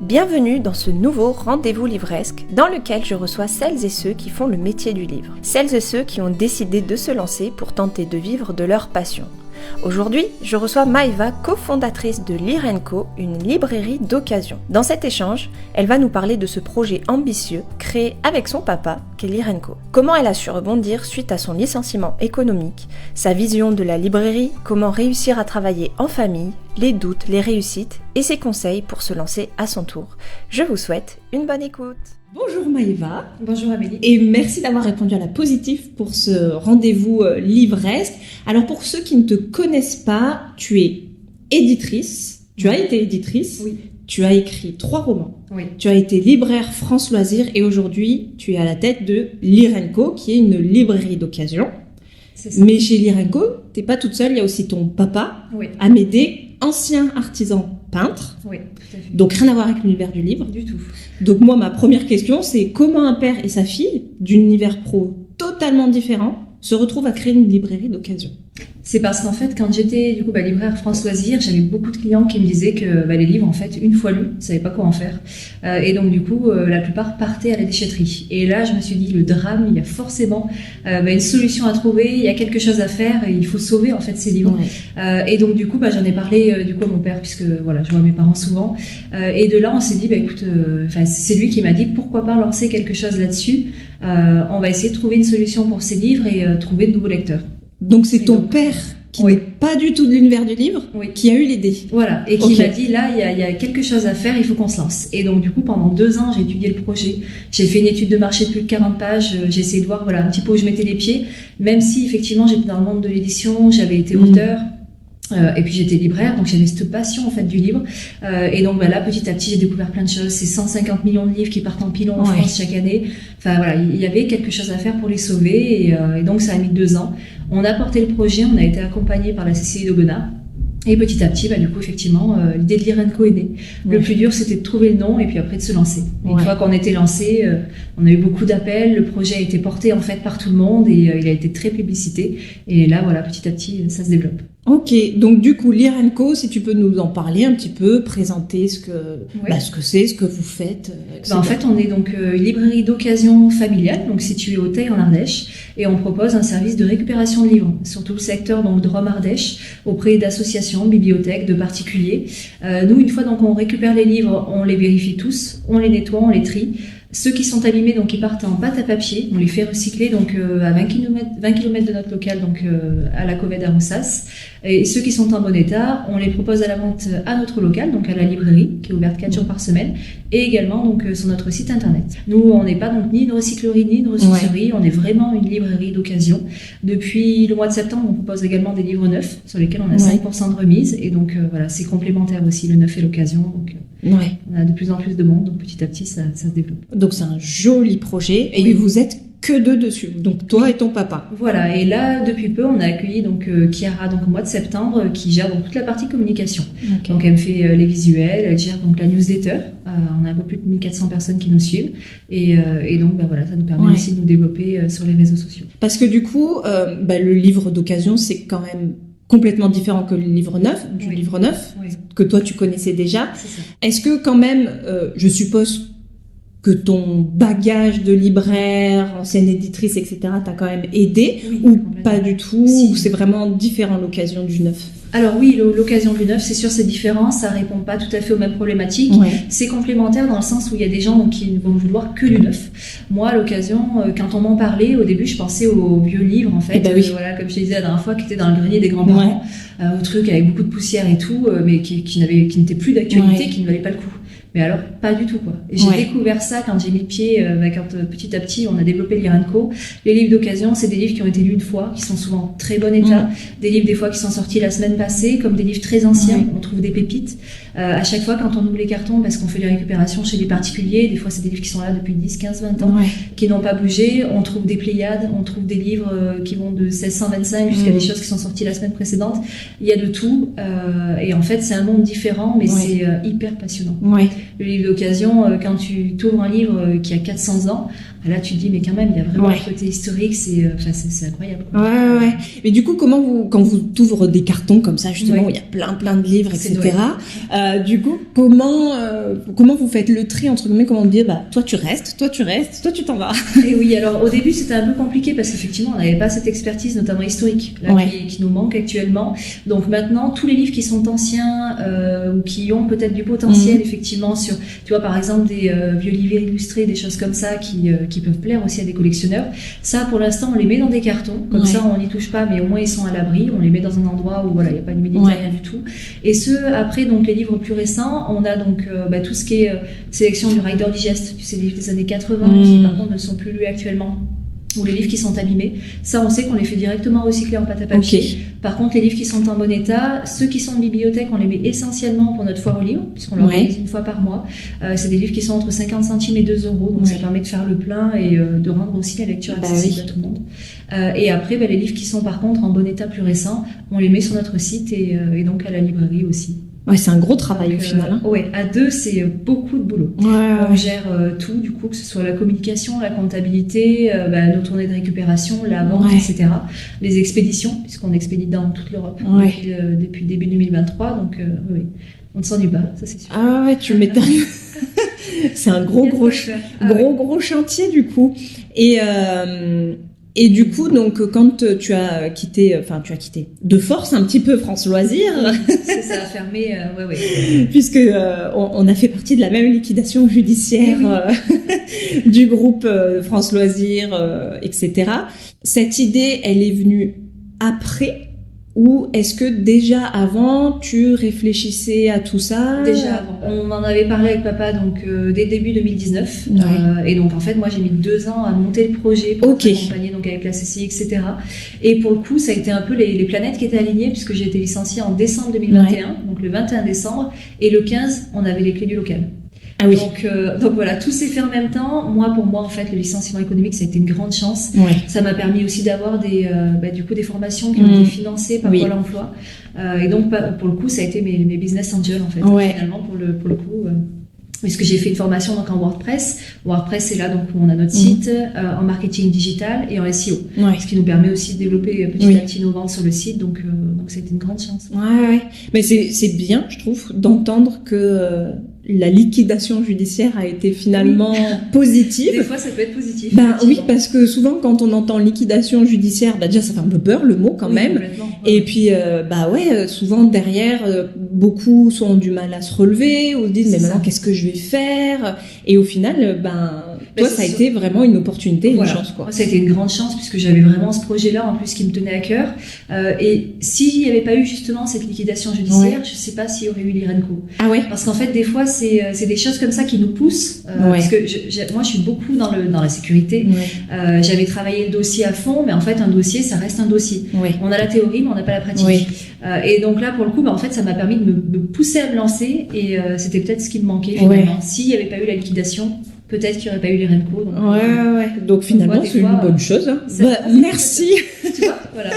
Bienvenue dans ce nouveau rendez-vous livresque dans lequel je reçois celles et ceux qui font le métier du livre. Celles et ceux qui ont décidé de se lancer pour tenter de vivre de leur passion. Aujourd'hui, je reçois Maëva, cofondatrice de Lire & Co, une librairie d'occasion. Dans cet échange, elle va nous parler de ce projet ambitieux créé avec son papa, qu'est Lire & Co. Comment elle a su rebondir suite à son licenciement économique, sa vision de la librairie, comment réussir à travailler en famille, les doutes, les réussites et ses conseils pour se lancer à son tour. Je vous souhaite une bonne écoute. Bonjour Maëva. Bonjour Amélie. Et merci d'avoir répondu à la positive pour ce rendez-vous livresque. Alors pour ceux qui ne te connaissent pas, tu es éditrice, tu as été éditrice, Oui. Tu as écrit 3 romans, Oui. tu as été libraire France Loisirs et aujourd'hui tu es à la tête de Lire & Co qui est une librairie d'occasion. C'est ça. Mais chez Lire & Co, t'es pas toute seule, il y a aussi ton papa, Oui. Amédée, ancien artisan peintre. Oui, tout à fait. Donc rien à voir avec l'univers du livre. Du tout. Donc moi, ma première question, c'est comment un père et sa fille, d'un univers pro totalement différent, se retrouvent à créer une librairie d'occasion. C'est parce qu'en fait, quand j'étais libraire France Loisirs, j'avais beaucoup de clients qui me disaient que les livres, en fait, une fois lus, ils ne savaient pas quoi en faire. Et donc, du coup, la plupart partaient à la déchetterie. Et là, je me suis dit, le drame, il y a forcément une solution à trouver, il y a quelque chose à faire, et il faut sauver, en fait, ces livres. Ouais. Et donc, du coup, j'en ai parlé à mon père, puisque voilà, je vois mes parents souvent. Et de là, on s'est dit, écoute, c'est lui qui m'a dit, pourquoi pas lancer quelque chose là-dessus. On va essayer de trouver une solution pour ces livres et trouver de nouveaux lecteurs. Donc c'est ton père qui Oui. n'est pas du tout de l'univers du livre, Oui. qui a eu l'idée. Voilà, et qui Ok. m'a dit, là, il y a quelque chose à faire, il faut qu'on se lance. Et donc, du coup, pendant 2 ans, j'ai étudié le projet. J'ai fait une étude de marché de plus de 40 pages. J'ai essayé de voir un petit peu où je mettais les pieds, même si, effectivement, j'étais dans le monde de l'édition, j'avais été auteur. Et puis j'étais libraire, donc j'avais cette passion en fait du livre. Et donc là, petit à petit, j'ai découvert plein de choses. C'est 150 millions de livres qui partent en pilon en Ouais. France chaque année. Enfin voilà, il y avait quelque chose à faire pour les sauver. Et donc ça a mis 2 ans. On a porté le projet, on a été accompagné par la CCI d'Aubenas. Et petit à petit, du coup, effectivement, l'idée de Lire & Co est née. Ouais. Le plus dur, c'était de trouver le nom et puis après de se lancer. Et une Ouais. fois qu'on était lancé, on a eu beaucoup d'appels. Le projet a été porté en fait par tout le monde et il a été très publicité. Et là, voilà, petit à petit, ça se développe. Ok, donc du coup, Lire & Co, si tu peux nous en parler un petit peu, présenter ce que c'est, ce que vous faites, etc. En fait, on est donc une librairie d'occasion familiale, donc située au Teil en Ardèche, et on propose un service de récupération de livres, sur tout le secteur donc de Rome-Ardèche, auprès d'associations, de bibliothèques, de particuliers. Nous, une fois donc on récupère les livres, on les vérifie tous, on les nettoie, on les trie. Ceux qui sont abîmés, donc ils partent en pâte à papier, on les fait recycler donc à 20 km de notre local, donc à la Covette à Roussas. Et ceux qui sont en bon état, on les propose à la vente à notre local, donc à la librairie, qui est ouverte 4 jours par semaine, et également donc sur notre site internet. Nous, on n'est pas donc ni une recyclerie ni une ressourcerie, on est vraiment une librairie d'occasion. Depuis le mois de septembre, on propose également des livres neufs, sur lesquels on a 5% de remise, et donc voilà, c'est complémentaire aussi, le neuf et l'occasion. Donc on a de plus en plus de monde, donc petit à petit, ça se développe. Donc c'est un joli projet, et Oui. vous êtes que 2 dessus, donc toi et ton papa. Voilà, et là, depuis peu, on a accueilli donc Chiara donc, au mois de septembre, qui gère donc toute la partie communication. Okay. Donc elle me fait les visuels, elle gère donc la newsletter. On a un peu plus de 1400 personnes qui nous suivent. Et donc voilà, ça nous permet aussi de nous développer sur les réseaux sociaux. Parce que du coup, le livre d'occasion, c'est quand même complètement différent que le livre neuf, livre neuf, que toi tu connaissais déjà. C'est ça. Est-ce que quand même, je suppose que ton bagage de libraire, ancienne éditrice, etc., t'a quand même aidé, Oui, ou complètement. pas du tout, Si. ou c'est vraiment différent l'occasion du neuf? Alors oui, l'occasion du neuf, c'est sûr, c'est différent, ça répond pas tout à fait aux mêmes problématiques. Ouais. C'est complémentaire dans le sens où il y a des gens donc, qui ne vont vouloir que du neuf. Moi, à l'occasion, quand on m'en parlait, au début, je pensais aux vieux livres, en fait. Oui. Voilà, comme je te disais la dernière fois, qui étaient dans le grenier des grands-parents, au truc avec beaucoup de poussière et tout, mais qui n'étaient plus d'actualité, qui ne valaient pas le coup. Mais alors, pas du tout, quoi. Et j'ai découvert ça quand j'ai mis le pied, quand petit à petit, on a développé Lire & Co. Les livres d'occasion, c'est des livres qui ont été lus une fois, qui sont souvent en très bon état. Des livres, des fois, qui sont sortis la semaine passée, comme des livres très anciens. On trouve des pépites. À chaque fois, quand on ouvre les cartons, parce qu'on fait les récupérations chez des particuliers, des fois, c'est des livres qui sont là depuis 10, 15, 20 ans, qui n'ont pas bougé. On trouve des Pléiades, on trouve des livres qui vont de 1625 jusqu'à des choses qui sont sorties la semaine précédente. Il y a de tout. Et en fait, c'est un monde différent, mais c'est hyper passionnant. Le livre d'occasion, quand tu t'ouvres un livre qui a 400 ans, Là, tu te dis, mais quand même, il y a vraiment un côté historique, c'est incroyable. Ouais. Mais du coup, quand vous t'ouvrez des cartons comme ça, justement, où il y a plein de livres, etc. Du coup, comment vous faites le tri, entre guillemets, comment dire, toi tu restes, toi tu t'en vas. Et oui, alors au début, c'était un peu compliqué parce qu'effectivement, on n'avait pas cette expertise, notamment historique, là, qui nous manque actuellement. Donc maintenant, tous les livres qui sont anciens ou qui ont peut-être du potentiel, effectivement, sur, tu vois, par exemple, des vieux livres illustrés, des choses comme ça qui peuvent plaire aussi à des collectionneurs. Ça, pour l'instant, on les met dans des cartons. Comme ça, on n'y touche pas, mais au moins ils sont à l'abri. On les met dans un endroit où il n'y a pas d'humidité, rien du tout. Et après, donc les livres plus récents, on a donc tout ce qui est sélection du Rider Digest, tu sais, des livres des années 80 qui par contre ne sont plus lus actuellement. Ou les livres qui sont abîmés, ça on sait qu'on les fait directement recycler en pâte à papier. Par contre, les livres qui sont en bon état, ceux qui sont en bibliothèque, on les met essentiellement pour notre foire aux livres, puisqu'on l'organise une fois par mois. C'est des livres qui sont entre 50 centimes et 2 €, donc ça permet de faire le plein et de rendre aussi la lecture accessible à tout le monde. Et après, les livres qui sont par contre en bon état plus récents, on les met sur notre site et donc à la librairie aussi. Ouais, c'est un gros travail au final. Ouais, à deux, c'est beaucoup de boulot. On gère tout, du coup, que ce soit la communication, la comptabilité, nos tournées de récupération, la vente, etc. Les expéditions, puisqu'on expédie dans toute l'Europe depuis début 2023, donc on ne s'ennuie pas, ça c'est sûr. Ah ouais, tu m'étonnes. C'est un gros chantier du coup. Et du coup, donc, quand tu as quitté de force un petit peu France Loisirs. Ça a fermé, Puisque on a fait partie de la même liquidation judiciaire du groupe France Loisirs, etc. Cette idée, elle est venue après? Ou est-ce que déjà avant, tu réfléchissais à tout ça? Déjà avant. On en avait parlé avec papa donc dès début 2019. Et donc en fait, moi j'ai mis 2 ans à monter le projet pour accompagner donc avec la CCI, etc. Et pour le coup, ça a été un peu les planètes qui étaient alignées puisque j'ai été licenciée en décembre 2021, donc le 21 décembre. Et le 15, on avait les clés du local. Ah oui. Donc voilà, tout s'est fait en même temps. Pour moi, en fait, le licenciement économique, ça a été une grande chance. Ça m'a permis aussi d'avoir des formations qui ont été financées par Pôle emploi. Et donc, pour le coup, ça a été mes business angels, en fait, finalement, pour le coup. Puisque j'ai fait une formation donc en WordPress. WordPress, c'est là donc où on a notre site, en marketing digital et en SEO. Ce qui nous permet aussi de développer petit à petit nos ventes sur le site. Donc c'était une grande chance. Mais c'est bien, je trouve, d'entendre que la liquidation judiciaire a été finalement positive. Des fois, ça peut être positif. Oui, parce que souvent, quand on entend liquidation judiciaire, déjà, ça fait un peu peur, le mot, quand même. Et puis, souvent, derrière, beaucoup ont du mal à se relever, ou se disent, mais maintenant, qu'est-ce que je vais faire? Et au final, toi, ça a été vraiment une opportunité, une chance, quoi. Moi, ça a été une grande chance, puisque j'avais vraiment ce projet-là, en plus, qui me tenait à cœur. Et s'il n'y avait pas eu, justement, cette liquidation judiciaire, je ne sais pas s'il y aurait eu l'IRENCO. Parce qu'en fait, des fois, c'est des choses comme ça qui nous poussent. Parce que moi, je suis beaucoup dans la sécurité. J'avais travaillé le dossier à fond, mais en fait, un dossier, ça reste un dossier. On a la théorie, mais on n'a pas la pratique. Et donc là, pour le coup, en fait, ça m'a permis de me pousser à me lancer. Et c'était peut-être ce qui me manquait, finalement. S'il n'y avait pas eu la liquidation, peut-être qu'il n'y aurait pas eu les RENCO. Donc finalement, c'est une bonne chose. Merci. Tu vois, voilà.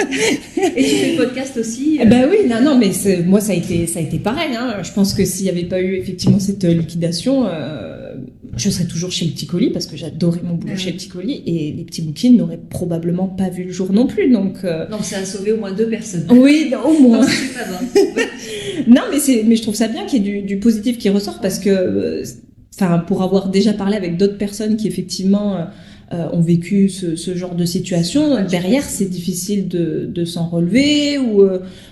Et tu fais le podcast aussi. Oui, non, mais moi, ça a été pareil. Je pense que s'il n'y avait pas eu effectivement cette liquidation, je serais toujours chez le Petit Colis parce que j'adorais mon boulot chez le Petit Colis et les petits bouquins n'auraient probablement pas vu le jour non plus. Donc ça a sauvé au moins 2 personnes. Oui, au moins. Donc, c'est pas bon. Non, mais je trouve ça bien qu'il y ait du positif qui ressort parce que pour avoir déjà parlé avec d'autres personnes qui effectivement ont vécu ce genre de situation, derrière c'est difficile de s'en relever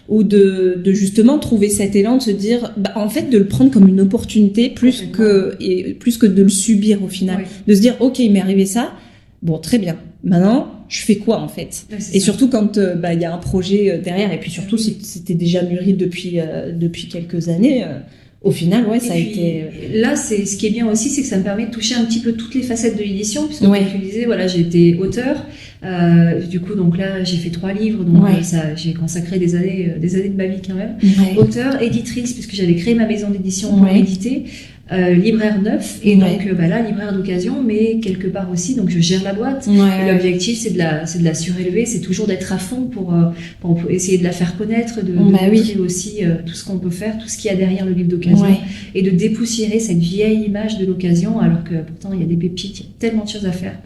ou de justement trouver cet élan de se dire en fait de le prendre comme une opportunité plus que de le subir au final, de se dire ok, il m'est arrivé ça, bon très bien, maintenant je fais quoi en fait? Et surtout quand y a un projet derrière, et puis surtout si c'était déjà mûri depuis quelques années, au final, ça a été... Là, ce qui est bien aussi, c'est que ça me permet de toucher un petit peu toutes les facettes de l'édition, puisque comme tu disais, j'ai été auteur. Du coup, donc là, j'ai fait 3 livres, donc j'ai consacré des années de ma vie quand même. Auteur, éditrice, puisque j'avais créé ma maison d'édition pour éditer. Libraire neuf et donc là libraire d'occasion, mais quelque part aussi donc je gère la boîte et l'objectif c'est de la surélever, c'est toujours d'être à fond pour essayer de la faire connaître, de montrer aussi tout ce qu'on peut faire, tout ce qu'il y a derrière le livre d'occasion et de dépoussiérer cette vieille image de l'occasion alors que pourtant il y a des pépites, il y a tellement de choses à faire.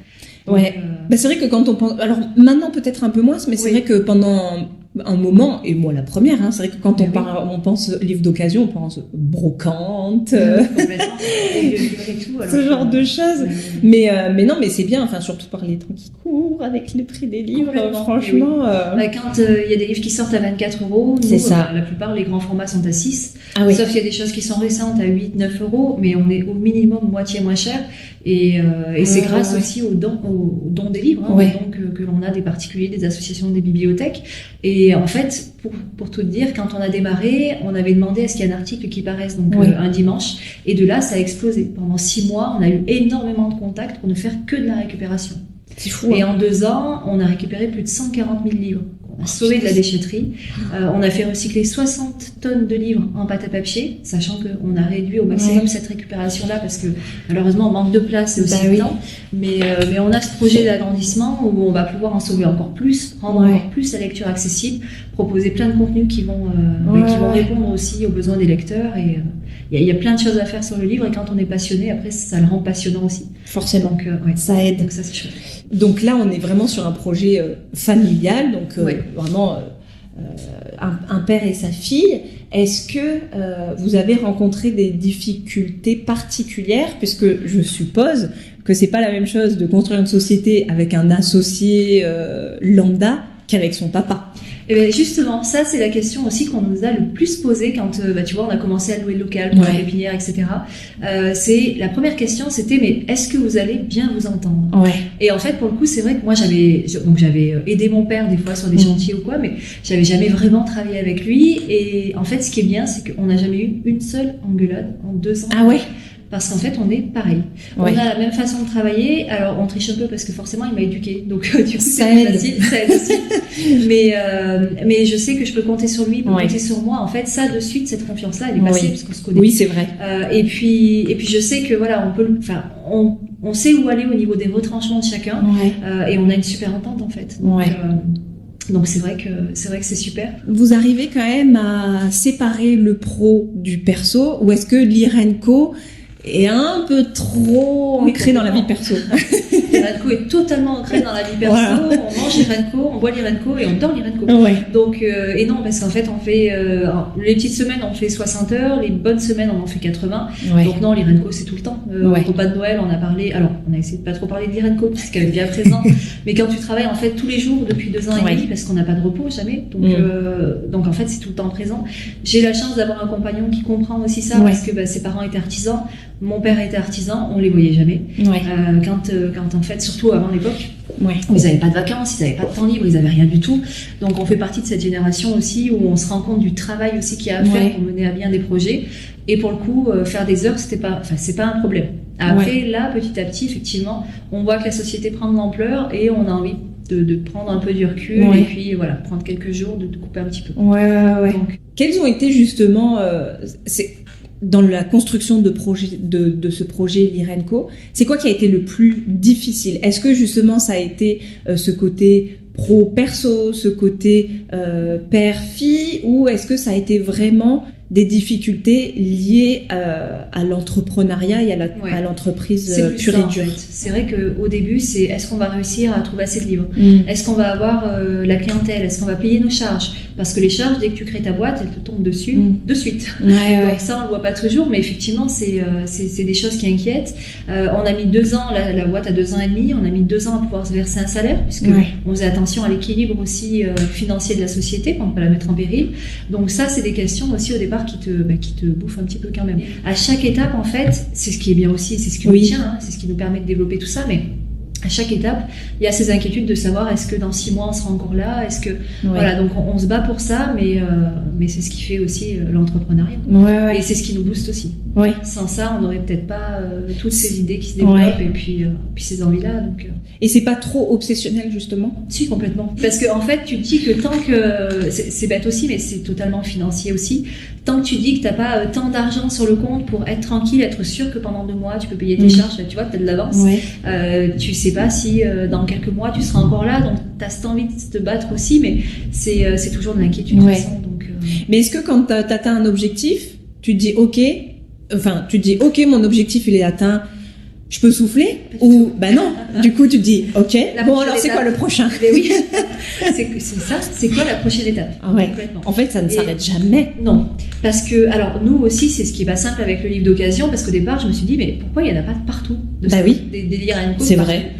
Ouais. Bah, c'est vrai que quand on pense... Alors maintenant peut-être un peu moins, mais c'est vrai que pendant un moment, et moi la première, c'est vrai que quand on pense livre d'occasion, on pense brocante, Complètement. Et tout, alors, ce genre de choses. Mais non, mais c'est bien, enfin surtout par les temps qui courent avec le prix des livres, franchement. Quand il y a des livres qui sortent à 24 €, c'est ça. La plupart, les grands formats sont à 6. Ah, oui. Sauf qu'il y a des choses qui sont récentes à 8-9 €, mais on est au minimum moitié moins cher. Et c'est grâce aussi aux dons des livres, aux dons que l'on a des particuliers, des associations, des bibliothèques. Et en fait, pour tout dire, quand on a démarré, on avait demandé à ce qu'il y ait un article qui paraisse un dimanche. Et de là, ça a explosé. Pendant 6 mois, on a eu énormément de contacts pour ne faire que de la récupération. C'est fou. Et en 2 ans, on a récupéré plus de 140 000 livres. On a sauvé de la déchetterie. On a fait recycler 60 tonnes de livres en pâte à papier, sachant qu'on a réduit au maximum cette récupération-là parce que malheureusement on manque de place et aussi de temps. Mais on a ce projet d'agrandissement où on va pouvoir en sauver encore plus, rendre encore plus la lecture accessible, proposer plein de contenus qui vont répondre aussi aux besoins des lecteurs. Et il y a plein de choses à faire sur le livre et quand on est passionné, après ça le rend passionnant aussi. Forcément. Donc, ça aide. Donc ça c'est chouette. Donc là, on est vraiment sur un projet familial, donc vraiment un père et sa fille. Est-ce que vous avez rencontré des difficultés particulières, puisque je suppose que c'est pas la même chose de construire une société avec un associé lambda qu'avec son papa? Et bien justement, ça c'est la question aussi qu'on nous a le plus posée quand tu vois on a commencé à louer le local pour la pépinière, etc. C'est la première question, c'était mais est-ce que vous allez bien vous entendre? Et en fait pour le coup c'est vrai que moi j'avais aidé mon père des fois sur des chantiers ou quoi, mais j'avais jamais vraiment travaillé avec lui. Et en fait ce qui est bien c'est qu'on n'a jamais eu une seule engueulade en 2 ans. Ah ouais. Parce qu'en fait, on est pareil. On a la même façon de travailler. Alors, on triche un peu parce que forcément, il m'a éduquée. Donc, du coup, c'est plus facile. Ça aide aussi. Mais je sais que je peux compter sur lui, pour compter sur moi. En fait, ça, de suite, cette confiance-là, elle est passée parce qu'on se connaît. Oui, c'est vrai. Et puis, je sais que voilà, on sait où aller au niveau des retranchements de chacun. Et on a une super entente, en fait. Donc c'est vrai que c'est super. Vous arrivez quand même à séparer le pro du perso, ou est-ce que l'Irenco est un peu trop ancré dans la vie perso? L'Irenco est totalement ancré dans la vie perso. On mange l'Irenco, on boit l'Irenco et on dort l'Irenco. Donc, et non, parce qu'en fait, on fait les petites semaines, on fait 60 heures, les bonnes semaines, on en fait 80. Donc non, l'Irenco, c'est tout le temps. Au repas de Noël, on a parlé. Alors, on a essayé de pas trop parler de l'Irenco, puisqu'elle est bien présente. Mais quand tu travailles en fait tous les jours depuis 2 ans et demi, parce qu'on n'a pas de repos jamais. Donc en fait, c'est tout le temps présent. J'ai la chance d'avoir un compagnon qui comprend aussi ça, parce que ses parents étaient artisans. Mon père était artisan, on les voyait jamais. Quand en fait, surtout avant l'époque, ils n'avaient pas de vacances, ils n'avaient pas de temps libre, ils n'avaient rien du tout. Donc on fait partie de cette génération aussi où on se rend compte du travail aussi qu'il y a à faire pour mener à bien des projets. Et pour le coup, faire des heures, c'est pas un problème. Après, là, petit à petit, effectivement, on voit que la société prend de l'ampleur et on a envie de prendre un peu du recul et puis voilà, prendre quelques jours, de couper un petit peu. Donc, quels ont été justement dans la construction de ce projet l'Irenco, c'est quoi qui a été le plus difficile? Est-ce que justement ça a été ce côté pro-perso, ce côté père-fille, ou est-ce que ça a été vraiment des difficultés liées à l'entrepreneuriat et à l'entreprise pure et dure? C'est vrai qu'au début, c'est est-ce qu'on va réussir à trouver assez de livres? Est-ce qu'on va avoir la clientèle? Est-ce qu'on va payer nos charges? Parce que les charges, dès que tu crées ta boîte, elles te tombent dessus de suite. Donc ça, on le voit pas toujours, mais effectivement, c'est des choses qui inquiètent. On a mis 2 ans, la boîte a 2 ans et demi, on a mis 2 ans à pouvoir se verser un salaire, puisque on faisait attention à l'équilibre aussi financier de la société, pour ne pas la mettre en péril. Donc ça, c'est des questions aussi au départ qui te bouffent un petit peu quand même. À chaque étape, en fait, c'est ce qui est bien aussi, c'est ce qui nous tient, c'est ce qui nous permet de développer tout ça, mais à chaque étape, il y a ces inquiétudes de savoir est-ce que dans 6 mois on sera encore là, est-ce que voilà, donc on se bat pour ça, mais c'est ce qui fait aussi l'entrepreneuriat et c'est ce qui nous booste aussi. Sans ça, on n'aurait peut-être pas toutes ces idées qui se développent et puis ces envies-là. Donc et c'est pas trop obsessionnel justement? Si, complètement. Parce que en fait, tu te dis que tant que c'est bête aussi, mais c'est totalement financier aussi. Tant que tu dis que t'as pas tant d'argent sur le compte pour être tranquille, être sûr que pendant 2 mois tu peux payer tes charges, tu vois, t'as de l'avance. Tu sais pas si dans quelques mois tu seras encore là, donc t'as cette envie de te battre aussi, mais c'est toujours de l'inquiétude de toute façon. Donc, mais est-ce que quand t'atteins un objectif, tu te dis ok, mon objectif il est atteint, je peux souffler ou bah non. Du coup, tu te dis, ok. Bon, alors c'est quoi le prochain? Mais oui, c'est ça. C'est quoi la prochaine étape? Ouais. En fait, ça ne s'arrête jamais. Non, parce que alors nous aussi, c'est ce qui est pas simple avec le livre d'occasion, parce qu'au départ, je me suis dit, mais pourquoi il y en a pas de partout? Oui. Des Lirenco. C'est vrai.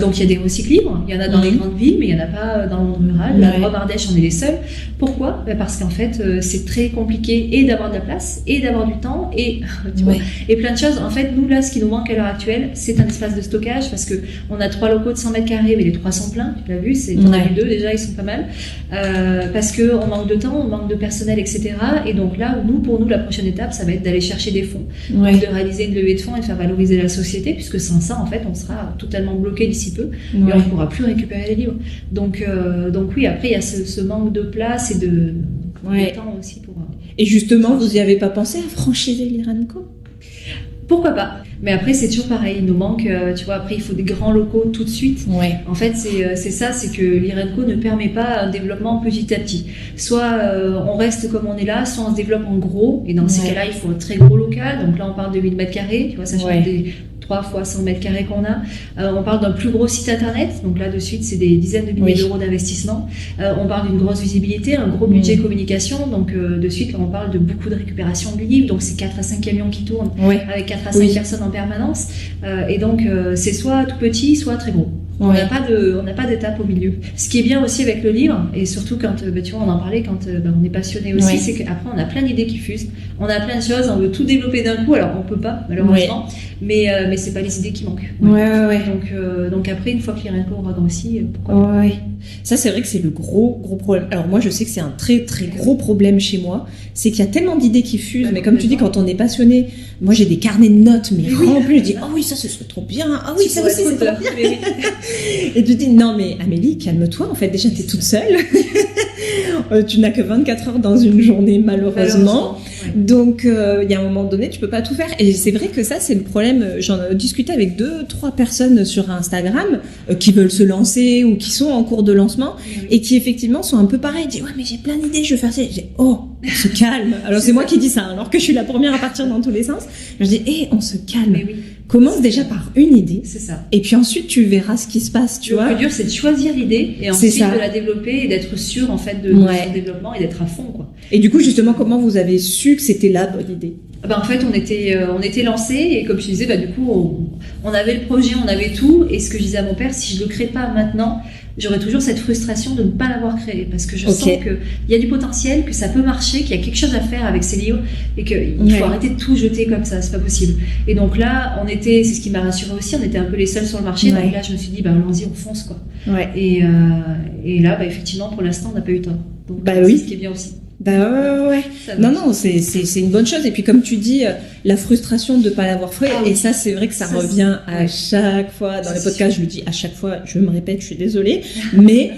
Donc il y a des recyclivres, il y en a dans les grandes villes, mais il n'y en a pas dans le monde rural. La Drôme Ardèche, on est les seuls. Pourquoi? Parce qu'en fait, c'est très compliqué et d'avoir de la place, et d'avoir du temps, et tu vois, et plein de choses. En fait, nous là, ce qui nous manque à l'heure actuelle, c'est un espace de stockage, parce que on a 3 locaux de 100 mètres carrés, mais les 3 sont pleins. Tu l'as vu, t'en as vu 2 déjà, ils sont pas mal. Parce que on manque de temps, on manque de personnel, etc. Et donc là, pour nous, la prochaine étape, ça va être d'aller chercher des fonds, donc de réaliser une levée de fonds et de faire valoriser la société, puisque sans ça, en fait, on sera totalement bloqué d'ici peu et on ne pourra plus récupérer les livres. Donc oui, après il y a ce manque de place et de temps aussi pour. Et justement, vous n'y avez pas pensé à franchiser Lirenco? Pourquoi pas? Mais après, c'est toujours pareil. Il nous manque, tu vois, après, il faut des grands locaux tout de suite. En fait, c'est ça, c'est que l'Irenco ne permet pas un développement petit à petit. Soit on reste comme on est là, soit on se développe en gros. Et dans ces cas-là, il faut un très gros local. Donc là, on parle de 1000 mètres carrés, tu vois, ça change des 3 fois 100 mètres carrés qu'on a. On parle d'un plus gros site internet. Donc là, de suite, c'est des dizaines de milliers d'euros d'investissement. On parle d'une grosse visibilité, un gros budget communication. Donc de suite, là, on parle de beaucoup de récupération de livres. Donc c'est 4 à 5 camions qui tournent avec 4 à 5 personnes en permanence. Et donc, c'est soit tout petit, soit très gros. On n'a pas d'étape au milieu. Ce qui est bien aussi avec le livre, et surtout quand, tu vois, on en parlait quand on est passionné aussi, c'est qu'après on a plein d'idées qui fusent. On a plein de choses, on veut tout développer d'un coup, alors on peut pas, malheureusement, mais c'est pas les idées qui manquent. Donc après, une fois que l'Irenco aura grossi, pourquoi pas. Ça, c'est vrai que c'est le gros problème. Alors moi, je sais que c'est un très très gros problème chez moi, c'est qu'il y a tellement d'idées qui fusent, mais comme tu dis, quand on est passionné, moi j'ai des carnets de notes, mais remplis, je dis, ah oui, ça ce serait trop bien, ah oui, ça aussi c'est trop bien. Et tu dis, non mais Amélie, calme-toi, en fait, déjà t'es toute seule, tu n'as que 24 heures dans une journée, malheureusement. Donc il y a un moment donné, tu peux pas tout faire. Et c'est vrai que ça, c'est le problème. J'en ai discuté avec 2-3 personnes sur Instagram qui veulent se lancer ou qui sont en cours de lancement et qui effectivement sont un peu pareils. Ils disent, ouais, mais j'ai plein d'idées, je veux faire ça. Je dis, oh, on se calme. Alors c'est moi qui dis ça, alors que je suis la première à partir dans tous les sens. Je dis, on se calme. Commence déjà par une idée. C'est ça. Et puis ensuite, tu verras ce qui se passe, tu vois. Le plus dur, c'est de choisir l'idée et ensuite de la développer et d'être sûr, en fait, de son développement et d'être à fond, quoi. Et du coup, justement, comment vous avez su que c'était la bonne idée? En fait, on était lancés et comme je disais, du coup, on avait le projet, on avait tout. Et ce que je disais à mon père, si je le crée pas maintenant, j'aurais toujours cette frustration de ne pas l'avoir créé parce que je sens qu'il y a du potentiel, que ça peut marcher, qu'il y a quelque chose à faire avec ces livres et qu'il faut arrêter de tout jeter comme ça, c'est pas possible. Et donc là, c'est ce qui m'a rassurée aussi, on était un peu les seuls sur le marché, donc là je me suis dit, allons-y, on fonce quoi. Et là, effectivement, pour l'instant, on n'a pas eu tort. Donc c'est ce qui est bien aussi. Non, c'est une bonne chose. Et puis comme tu dis, la frustration de ne pas l'avoir fait, et ça c'est vrai que ça revient à chaque fois dans les podcasts, je le dis à chaque fois, je me répète, je suis désolée, mais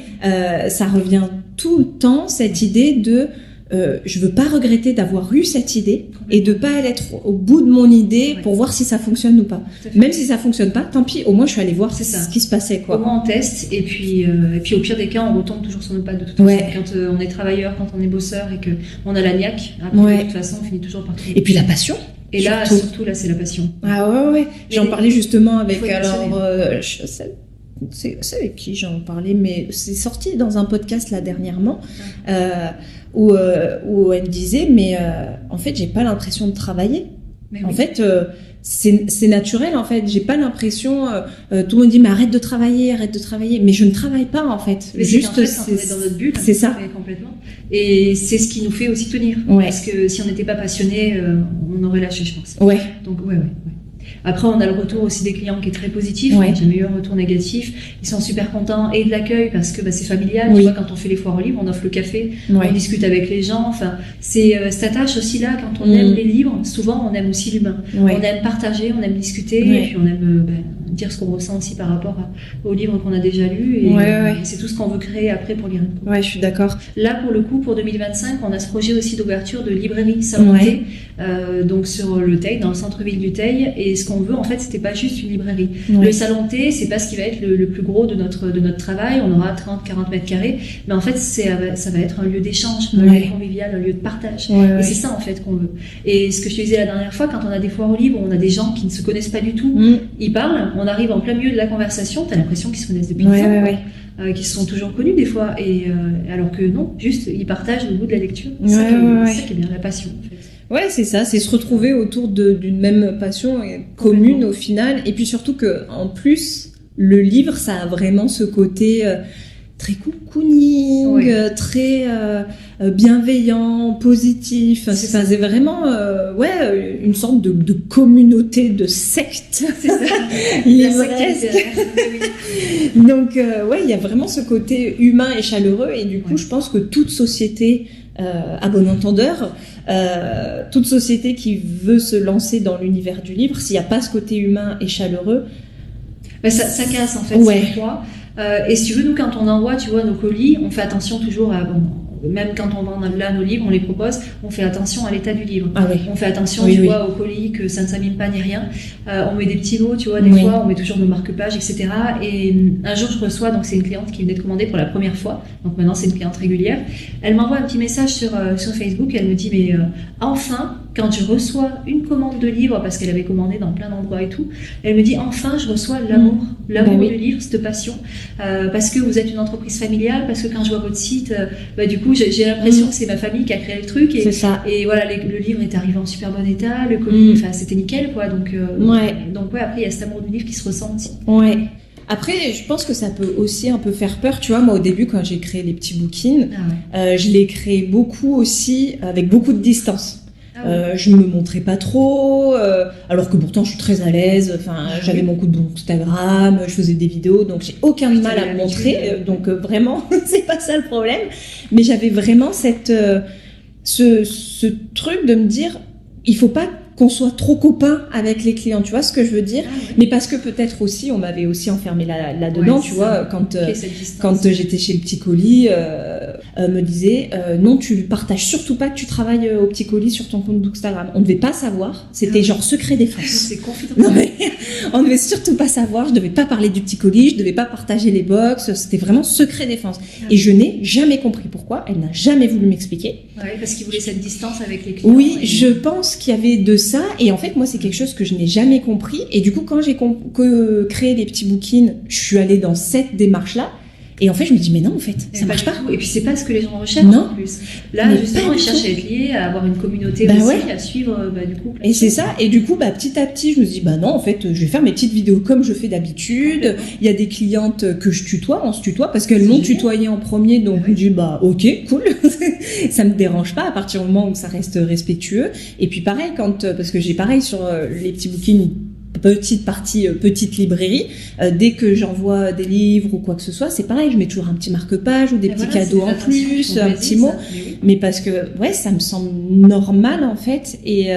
ça revient tout le temps, cette idée de je veux pas regretter d'avoir eu cette idée et de pas aller être au bout de mon idée pour voir si ça fonctionne ou pas. Même si ça fonctionne pas, tant pis, au moins je suis allée voir ce qui se passait, quoi. Au moins on teste et puis au pire des cas on retombe toujours sur nos pattes de toute façon. Quand on est travailleur, quand on est bosseur et que on a la niaque, après de toute façon on finit toujours par trouver. Et puis la passion. Et là surtout là c'est la passion. J'en parlais justement avec c'est avec qui j'en parlais, mais c'est sorti dans un podcast là dernièrement où elle me disait en fait j'ai pas l'impression de travailler. En fait c'est naturel, en fait, j'ai pas l'impression tout le monde dit mais arrête de travailler, mais je ne travaille pas en fait. Mais juste quand on est dans notre bulle, c'est ça complètement. Et c'est ce qui nous fait aussi tenir parce que si on n'était pas passionné on aurait lâché, je pense. Donc après, on a le retour aussi des clients qui est très positif. On n'a jamais eu un retour négatif. Ils sont super contents et de l'accueil parce que c'est familial. Tu vois, quand on fait les foires aux livres, on offre le café, on discute avec les gens. Enfin, c'est cette attache aussi là. Quand on aime les livres, souvent on aime aussi l'humain. On aime partager, on aime discuter et puis on aime dire ce qu'on ressent aussi par rapport aux livres qu'on a déjà lus. Et c'est tout ce qu'on veut créer après pour l'IRENCO. Ouais, je suis d'accord. Là, pour le coup, pour 2025, on a ce projet aussi d'ouverture de librairie Salon-Thé, donc sur le Teil, dans le centre-ville du Teil. Et ce qu'on veut, en fait, c'était pas juste une librairie. Le Salon-Thé, c'est pas ce qui va être le plus gros de notre travail. On aura 30-40 mètres carrés. Mais en fait, ça va être un lieu d'échange, un lieu convivial, un lieu de partage. Et c'est ça, en fait, qu'on veut. Et ce que je te disais la dernière fois, quand on a des foires aux livres, on a des gens qui ne se connaissent pas du tout. Ils parlent, on arrive en plein milieu de la conversation, t'as l'impression qu'ils se connaissent depuis 10 ans, qu'ils se sont toujours connus des fois, et alors que non, juste ils partagent le goût de la lecture. C'est ça qui est bien, la passion, en fait. Ouais, c'est ça, c'est se retrouver autour d'une même passion commune au final, et puis surtout que en plus, le livre, ça a vraiment ce côté très cocooning, très bienveillant, positif. C'est vraiment une sorte de communauté, de secte. C'est ça. Livresque. Donc il y a vraiment ce côté humain et chaleureux, et du coup je pense que toute société à bon entendeur, toute société qui veut se lancer dans l'univers du livre, s'il n'y a pas ce côté humain et chaleureux, ça casse en fait. Et si tu veux, nous, quand on envoie, tu vois, nos colis, on fait attention toujours à... même quand on vend là nos livres, on les propose, on fait attention à l'état du livre. On fait attention, tu vois, au colis, que ça ne s'abîme pas ni rien. On met des petits mots, tu vois, des fois, on met toujours nos marque-pages, etc. Et un jour, je reçois, donc c'est une cliente qui venait de commander pour la première fois, donc maintenant c'est une cliente régulière. Elle m'envoie un petit message sur Facebook, elle me dit, mais enfin, quand je reçois une commande de livre, parce qu'elle avait commandé dans plein d'endroits et tout, elle me dit, enfin, je reçois l'amour du livre, cette passion, parce que vous êtes une entreprise familiale, parce que quand je vois votre site, du coup, j'ai l'impression que c'est ma famille qui a créé le truc, et voilà, le livre est arrivé en super bon état, le colis, enfin, c'était nickel, quoi, donc après, il y a cet amour du livre qui se ressent aussi. Après, je pense que ça peut aussi un peu faire peur. Tu vois, moi, au début, quand j'ai créé les petits books-in, je l'ai créé beaucoup aussi, avec beaucoup de distance. Je me montrais pas trop, alors que pourtant je suis très à l'aise. Enfin, j'avais mon compte Instagram, je faisais des vidéos, donc j'ai aucun mal à me montrer. Donc vraiment, c'est pas ça le problème. Mais j'avais vraiment ce truc de me dire, il faut pas qu'on soit trop copains avec les clients, tu vois ce que je veux dire? Mais parce que peut-être aussi, on m'avait aussi enfermé là-dedans, tu vois, quand j'étais chez le Petit Colis, me disait non, tu partages surtout pas que tu travailles au Petit Colis sur ton compte Instagram. On ne devait pas savoir, c'était genre secret défense. C'est confidentiel. On ne devait surtout pas savoir, je devais pas parler du Petit Colis, je devais pas partager les box, c'était vraiment secret défense. Et je n'ai jamais compris pourquoi, elle n'a jamais voulu m'expliquer. Parce qu'il voulait cette distance avec les clients. Oui, je pense qu'il y avait de ça, et en fait moi c'est quelque chose que je n'ai jamais compris, et du coup quand j'ai créé les petits books-in, je suis allée dans cette démarche là, et en fait je me dis mais non, en fait ça marche pas. Et puis c'est pas ce que les gens recherchent en plus. Là justement ils cherchent à être liés, à avoir une communauté aussi, à suivre du coup. Et c'est ça, et du coup petit à petit je me dis non, en fait je vais faire mes petites vidéos comme je fais d'habitude. Il y a des clientes que je tutoie, on se tutoie parce qu'elles m'ont tutoyé en premier, donc je me dis ok, cool. Ça me dérange pas à partir du moment où ça reste respectueux. Et puis pareil, parce que j'ai pareil sur les petits books-in, petite partie, petite librairie, dès que j'envoie des livres ou quoi que ce soit, c'est pareil, je mets toujours un petit marque-page ou des petits cadeaux en plus, un petit mot, mais parce que ça me semble normal en fait, et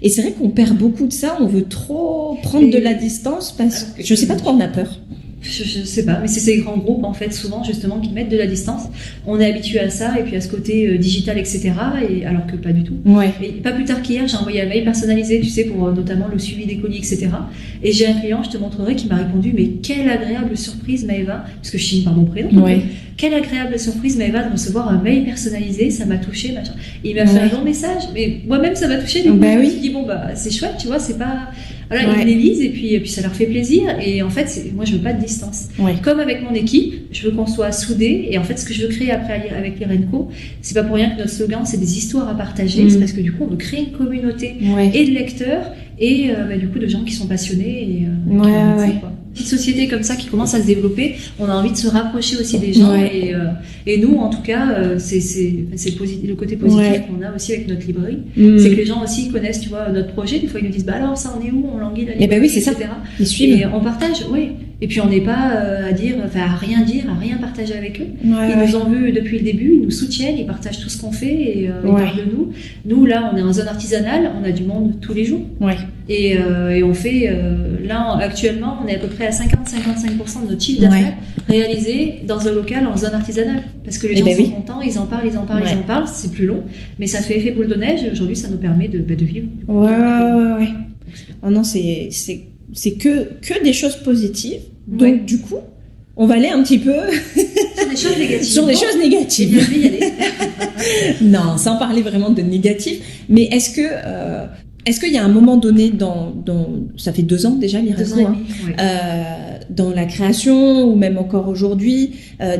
c'est vrai qu'on perd beaucoup de ça, on veut trop prendre de la distance, parce que je sais pas trop, on a peur. Je sais pas, mais c'est ces grands groupes en fait souvent justement qui mettent de la distance. On est habitué à ça, et puis à ce côté digital, etc. Et alors que pas du tout. Et pas plus tard qu'hier, j'ai envoyé un mail personnalisé, tu sais, pour notamment le suivi des colis, etc. Et j'ai un client, je te montrerai, qui m'a répondu, mais quelle agréable surprise Maëva, parce que je signe par mon prénom. Quelle agréable surprise Maëva de recevoir un mail personnalisé, ça m'a touché, machin. Et il m'a fait un long message, mais moi-même ça m'a touché. Du coup, je me suis dit c'est chouette, tu vois, c'est pas. Voilà, ils les lisent et puis ça leur fait plaisir, et en fait moi je veux pas de distance. Comme avec mon équipe, je veux qu'on soit soudés, et en fait ce que je veux créer après avec l'IRENCO, c'est pas pour rien que notre slogan c'est des histoires à partager, c'est parce que du coup on veut créer une communauté et de lecteurs et du coup de gens qui sont passionnés et petite société comme ça qui commence à se développer, on a envie de se rapprocher aussi des gens, et nous en tout cas c'est le côté positif qu'on a aussi avec notre librairie, c'est que les gens aussi connaissent, tu vois, notre projet. Des fois ils nous disent alors ça on est où, on languit la librairie, c'est etc. Ils suivent. Et on partage, Et puis on n'est pas à rien dire, à rien partager avec eux. Ouais, Ils nous ont vus depuis le début, ils nous soutiennent, ils partagent tout ce qu'on fait et ils parlent de nous. Nous, là, on est en zone artisanale, on a du monde tous les jours. Ouais. Et on fait, là, actuellement, on est à peu près à 50-55% de notre chiffre d'affaires réalisé dans un local en zone artisanale. Parce que les gens sont contents, ils en parlent, c'est plus long, mais ça fait effet boule de neige et aujourd'hui, ça nous permet de vivre. Ouais. Oh non, c'est que des choses positives. Donc, du coup, on va aller un petit peu sur des choses négatives. Je vais y aller. Non, sans parler vraiment de négatif. Mais est-ce qu'il y a un moment donné ça fait 2 ans déjà, l'Irenco, dans la création ou même encore aujourd'hui,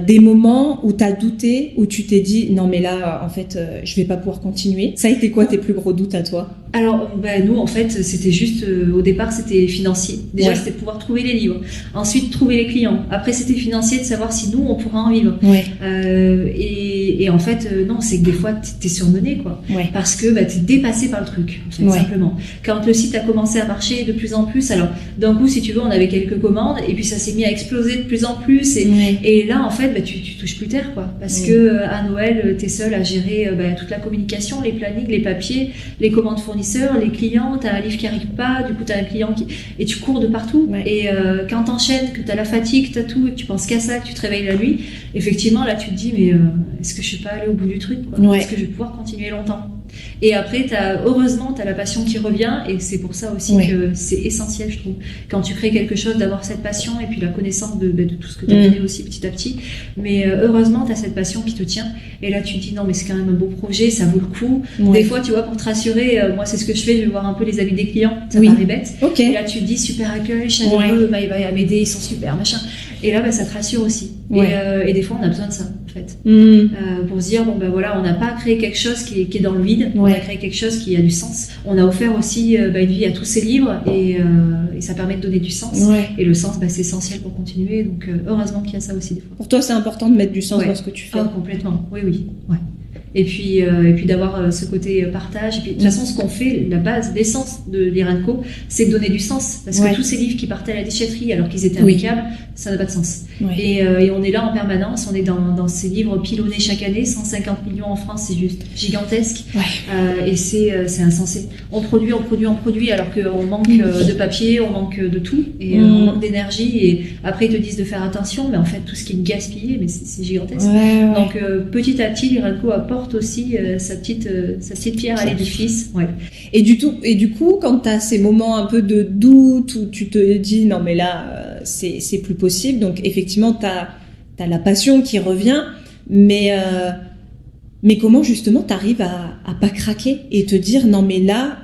des moments où tu as douté, où tu t'es dit non mais là en fait je vais pas pouvoir continuer. Ça a été quoi tes plus gros doutes à toi? Alors, nous, en fait, c'était juste, au départ, c'était financier. Déjà, c'était pouvoir trouver les livres. Ensuite, trouver les clients. Après, c'était financier de savoir si nous, on pourra en vivre. Et en fait, non, c'est que des fois, t'es surmené, quoi. Parce que t'es dépassé par le truc, en fait, simplement. Quand le site a commencé à marcher de plus en plus, alors, d'un coup, si tu veux, on avait quelques commandes, et puis ça s'est mis à exploser de plus en plus. Et là, en fait, tu touches plus terre, quoi. Parce que à Noël, t'es seul à gérer toute la communication, les plannings, les papiers, les commandes fournisseurs, les clients, t'as un livre qui arrive pas, du coup t'as un client et tu cours de partout. Et quand t'enchaînes, que t'as la fatigue, t'as tout, et que tu penses qu'à ça, que tu te réveilles la nuit, effectivement là tu te dis mais est-ce que je suis pas allée au bout du truc, quoi. Est-ce que je vais pouvoir continuer longtemps? Et après, heureusement, tu as la passion qui revient, et c'est pour ça aussi que c'est essentiel, je trouve, quand tu crées quelque chose, d'avoir cette passion et puis la connaissance de tout ce que tu as créé aussi petit à petit. Mais heureusement, tu as cette passion qui te tient, et là tu te dis non, mais c'est quand même un beau projet, ça vaut le coup. Des fois, tu vois, pour te rassurer, moi c'est ce que je fais, je vais voir un peu les avis des clients, ça paraît bête. Et là tu te dis super accueil, chaleureux, il va m'aider, ils sont super, machin. Et là, ça te rassure aussi. Et des fois, on a besoin de ça, en fait. Pour se dire, on n'a pas créé quelque chose qui est dans le vide, on a créé quelque chose qui a du sens. On a offert aussi une vie à tous ces livres, et ça permet de donner du sens. Et le sens, c'est essentiel pour continuer. Donc, heureusement qu'il y a ça aussi des fois. Pour toi, c'est important de mettre du sens dans ce que tu fais. Complètement, oui. Et puis d'avoir ce côté partage. Et puis de toute façon, ce qu'on fait, la base, l'essence de l'Irenco, c'est de donner du sens. Parce que tous ces livres qui partaient à la déchetterie alors qu'ils étaient impecables, ça n'a pas de sens. Et on est là en permanence, on est dans ces livres pilonnés chaque année, 150 millions en France, c'est juste gigantesque. Et c'est insensé. On produit alors qu'on manque de papier, on manque de tout, et on manque d'énergie. Et après, ils te disent de faire attention, mais en fait, tout ce qui est gaspillé, mais c'est gigantesque. Donc petit à petit, l'Irenco apporte aussi sa petite pierre à l'édifice. Et du coup, quand tu as ces moments un peu de doute où tu te dis non mais là c'est plus possible, donc effectivement tu as la passion qui revient, mais comment justement tu arrives à pas craquer et te dire non mais là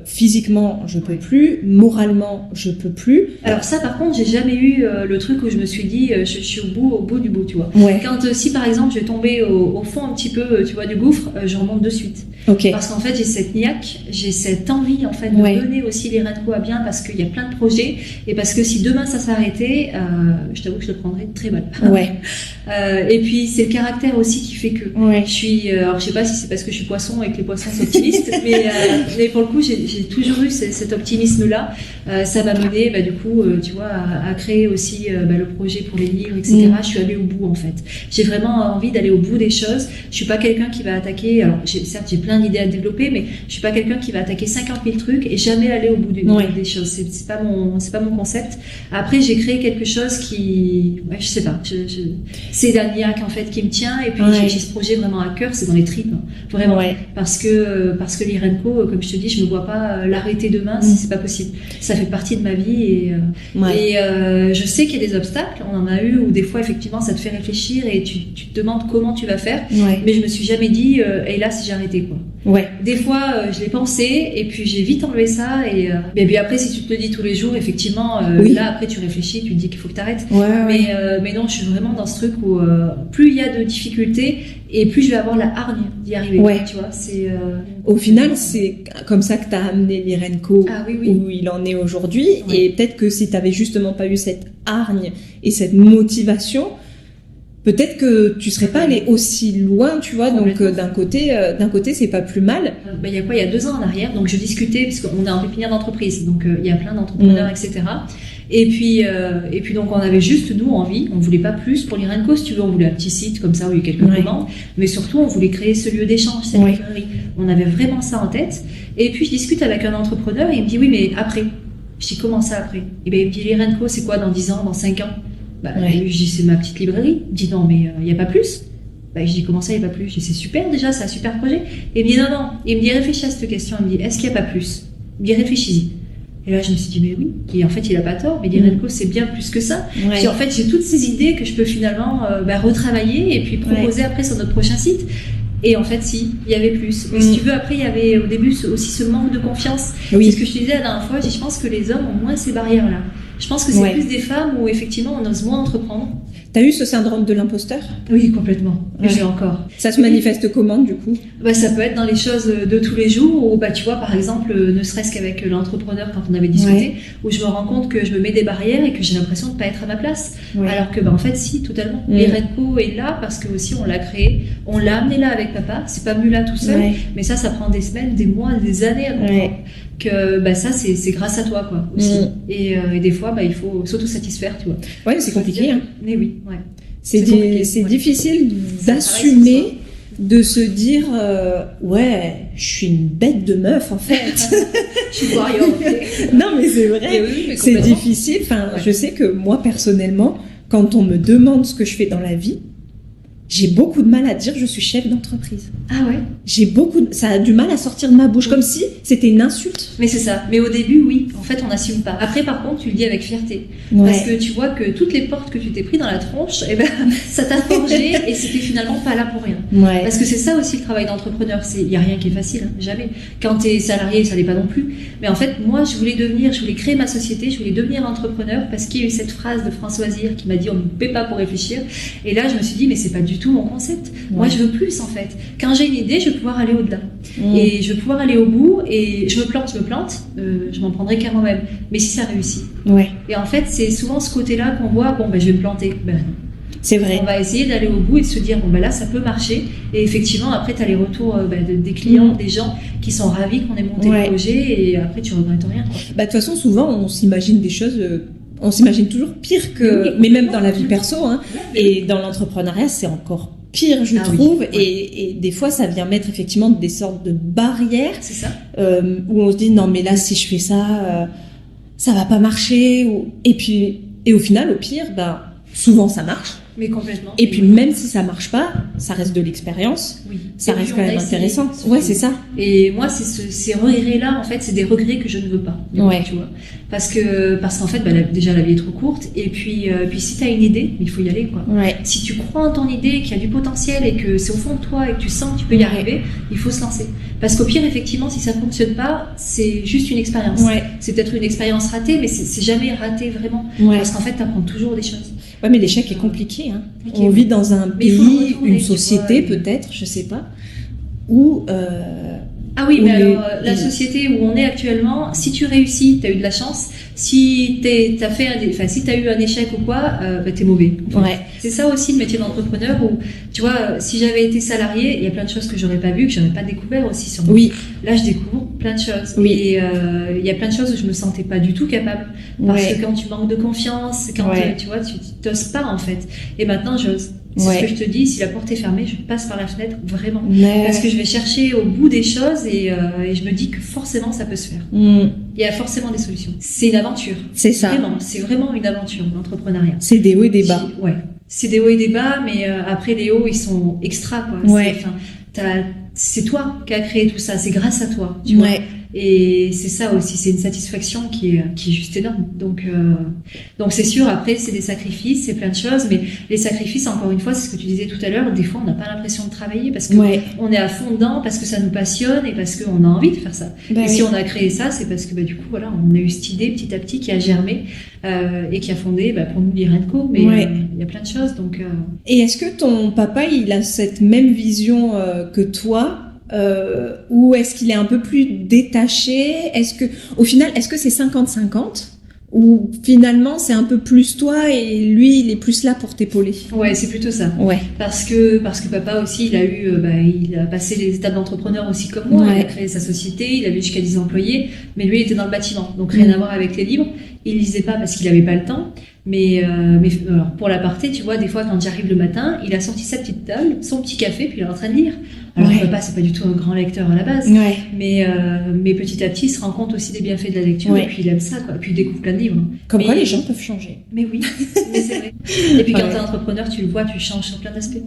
physiquement je peux plus, moralement je peux plus. Alors ça par contre, j'ai jamais eu le truc où je me suis dit je suis au bout du bout, tu vois. Quand si par exemple je vais tomber au fond un petit peu, tu vois, du gouffre, je remonte de suite. Parce qu'en fait j'ai cette niaque, j'ai cette envie en fait de mener aussi l'Irenco à bien, parce qu'il y a plein de projets, et parce que si demain ça s'arrêtait, je t'avoue que je le prendrais très mal. Et puis c'est le caractère aussi qui fait que je suis, alors je sais pas si c'est parce que je suis poisson et que les poissons sont optimistes, mais pour le coup j'ai toujours eu cet optimisme là. Ça m'a mené du coup tu vois à créer aussi le projet pour les livres, etc. Je suis allée au bout en fait. J'ai vraiment envie d'aller au bout des choses. Je suis pas quelqu'un qui va attaquer, alors certes j'ai plein d'idées à développer, mais je suis pas quelqu'un qui va attaquer 50 000 trucs et jamais aller au bout des choses. C'est pas mon concept. Après j'ai créé quelque chose qui, je sais pas, c'est la niaque en fait qui me tient, et puis j'ai ce projet vraiment à cœur, c'est dans les tripes, vraiment, parce que l'Irenco, comme je te dis, je me vois pas l'arrêter demain si c'est pas possible. Ça fait partie de ma vie, et je sais qu'il y a des obstacles, on en a eu, où des fois effectivement ça te fait réfléchir et tu te demandes comment tu vas faire, mais je me suis jamais dit et là si j'ai arrêté, quoi. Des fois je l'ai pensé et puis j'ai vite enlevé ça, et puis après si tu te le dis tous les jours, effectivement là après tu réfléchis, tu te dis qu'il faut que tu arrêtes, mais non, je suis vraiment dans ce truc où plus il y a de difficultés et plus je vais avoir la hargne d'y arriver, tu vois, c'est au final c'est comme ça que tu as amené l'Irenco où il en est aujourd'hui, et peut-être que si tu avais justement pas eu cette hargne et cette motivation, peut-être que tu serais pas allé aussi loin, tu vois. Donc d'un côté, c'est pas plus mal. Il y a quoi? Il y a 2 ans en arrière, donc je discutais parce qu'on est en pépinière d'entreprise, donc il y a plein d'entrepreneurs, etc. Et puis donc on avait juste nous envie, on voulait pas plus pour l'Irenco, si tu veux, on voulait un petit site comme ça où il y a quelques commandes, mais surtout on voulait créer ce lieu d'échange, cette librairie. On avait vraiment ça en tête. Et puis je discute avec un entrepreneur et il me dit oui mais après. Je dis comment ça après? Et ben il me dit l'Irenco c'est quoi dans 10 ans, dans 5 ans? Je dis c'est ma petite librairie. Il me dit non mais il y a pas plus. Je dis comment ça il y a pas plus? Je dis c'est super déjà, c'est un super projet. Et il me dit non. Il me dit réfléchis à cette question, il me dit est-ce qu'il y a pas plus? Il me dit réfléchis-y. Et là, je me suis dit, mais oui. Et en fait, il a pas tort. Mais l'Irenco, c'est bien plus que ça. Puis, en fait, j'ai toutes ces idées que je peux finalement retravailler et puis proposer après sur notre prochain site. Et en fait, si, il y avait plus. Mais si tu veux, après, il y avait au début aussi ce manque de confiance. C'est ce que je te disais la dernière fois. Je pense que les hommes ont moins ces barrières-là. Je pense que c'est plus des femmes où effectivement on ose moins entreprendre. T'as eu ce syndrome de l'imposteur? Oui, complètement. J'ai encore. Ça se manifeste comment, du coup? Ça peut être dans les choses de tous les jours, où tu vois, par exemple, ne serait-ce qu'avec l'entrepreneur quand on avait discuté, où je me rends compte que je me mets des barrières et que j'ai l'impression de pas être à ma place. Alors que, en fait, si, totalement. L'Irenco est là parce que aussi on l'a créé, on l'a amené là avec papa. C'est pas venu là tout seul, mais ça prend des semaines, des mois, des années à comprendre. Que ça c'est grâce à toi quoi aussi. Et des fois il faut s'autosatisfaire, tu vois. Ouais, c'est compliqué hein. Mais oui, c'est difficile d'assumer, de se dire je suis une bête de meuf en fait. Je suis warrior. Non mais c'est vrai. Mais c'est difficile. Je sais que moi personnellement, quand on me demande ce que je fais dans la vie, j'ai beaucoup de mal à dire je suis chef d'entreprise. Ah ouais? Ça a du mal à sortir de ma bouche, comme si c'était une insulte. Mais c'est ça. Mais au début, oui. En fait, on n'assume pas. Après, par contre, tu le dis avec fierté. Parce que tu vois que toutes les portes que tu t'es pris dans la tronche, ça t'a forgé et c'était finalement pas là pour rien. Parce que c'est ça aussi le travail d'entrepreneur. Il y a rien qui est facile, hein, jamais. Quand t'es salarié, ça l'est pas non plus. Mais en fait, moi, je voulais créer ma société, je voulais devenir entrepreneur parce qu'il y a eu cette phrase de François Zir qui m'a dit on ne paie pas pour réfléchir. Et là, je me suis dit mais c'est pas du tout mon concept. Moi, je veux plus en fait. Quand j'ai une idée, je vais pouvoir aller au-delà. Et je vais pouvoir aller au bout et je me plante, je m'en prendrai qu'à moi-même. Mais si ça réussit. Et en fait, c'est souvent ce côté-là qu'on voit, je vais me planter. C'est vrai. On va essayer d'aller au bout et de se dire, là, ça peut marcher. Et effectivement, après, tu as les retours des clients, des gens qui sont ravis qu'on ait monté le projet et après, tu regrettes rien. De toute façon, souvent, on s'imagine des choses... on s'imagine toujours pire que... mais même dans la vie perso, hein. Et dans l'entrepreneuriat, c'est encore pire, je trouve. Et des fois, ça vient mettre effectivement des sortes de barrières. C'est ça. Où on se dit, non, mais là, si je fais ça, ça va pas marcher. Et au final, au pire, souvent, ça marche. Mais complètement. Et puis même si ça marche pas, ça reste de l'expérience. Ça reste quand même intéressant. C'est ça. Et moi, ces regrets-là, en fait, c'est des regrets que je ne veux pas. Tu vois. Parce qu'en fait, déjà la vie est trop courte. Et puis si t'as une idée, il faut y aller, quoi. Si tu crois en ton idée, qu'il y a du potentiel et que c'est au fond de toi et que tu sens que tu peux y arriver, il faut se lancer. Parce qu'au pire, effectivement, si ça fonctionne pas, c'est juste une expérience. C'est peut-être une expérience ratée, mais c'est jamais raté vraiment. Parce qu'en fait, t'apprends toujours des choses. Mais l'échec est compliqué. Hein. On vit dans un pays, une société peut-être, je sais pas, où... la société où on est actuellement, si tu réussis, tu as eu de la chance. Si t'as eu un échec ou quoi, t'es mauvais. C'est ça aussi le métier d'entrepreneur où, tu vois, si j'avais été salarié, il y a plein de choses que j'aurais pas vues, que j'aurais pas découvert aussi sur moi. Là, je découvre plein de choses. Et il y a plein de choses où je me sentais pas du tout capable. Parce que quand tu manques de confiance, quand tu vois, tu t'oses pas en fait. Et maintenant, j'ose. C'est ce que je te dis, si la porte est fermée, je passe par la fenêtre, vraiment. Parce que je vais chercher au bout des choses et je me dis que forcément ça peut se faire. Il y a forcément des solutions. C'est une aventure. C'est ça. C'est vraiment une aventure, l'entrepreneuriat. C'est des hauts et des bas. C'est des hauts et des bas, mais après les hauts, ils sont extra, quoi. C'est toi qui as créé tout ça, c'est grâce à toi, tu vois. Et c'est ça aussi, c'est une satisfaction qui est juste énorme. Donc c'est sûr, après c'est des sacrifices, c'est plein de choses, mais les sacrifices, encore une fois, c'est ce que tu disais tout à l'heure, des fois on n'a pas l'impression de travailler parce que on est à fond dedans, parce que ça nous passionne et parce qu'on a envie de faire ça. Et si on a créé ça, c'est parce que du coup voilà, on a eu cette idée petit à petit qui a germé et qui a fondé pour nous l'Irenco, mais il y a plein de choses. Donc Et est-ce que ton papa il a cette même vision que toi? Ou est-ce qu'il est un peu plus détaché? Au final, est-ce que c'est 50-50? Ou finalement c'est un peu plus toi et lui il est plus là pour t'épauler? Ouais, c'est plutôt ça. Ouais. Parce que papa aussi, il a passé les étapes d'entrepreneur aussi comme moi. Ouais. Il a créé sa société, il avait jusqu'à 10 employés, mais lui il était dans le bâtiment, donc rien à voir avec les livres. Il lisait pas parce qu'il avait pas le temps. Mais alors, pour l'aparté, tu vois, des fois quand j'arrive le matin, il a sorti sa petite table, son petit café, puis il est en train de lire. Alors papa, c'est pas du tout un grand lecteur à la base, Ouais. mais petit à petit, il se rend compte aussi des bienfaits de la lecture, et puis il aime ça, quoi. Et puis il découvre plein de livres. Comme quoi les gens peuvent changer. Mais oui, mais c'est vrai. Et puis quand t'es entrepreneur, tu le vois, tu changes sur plein d'aspects.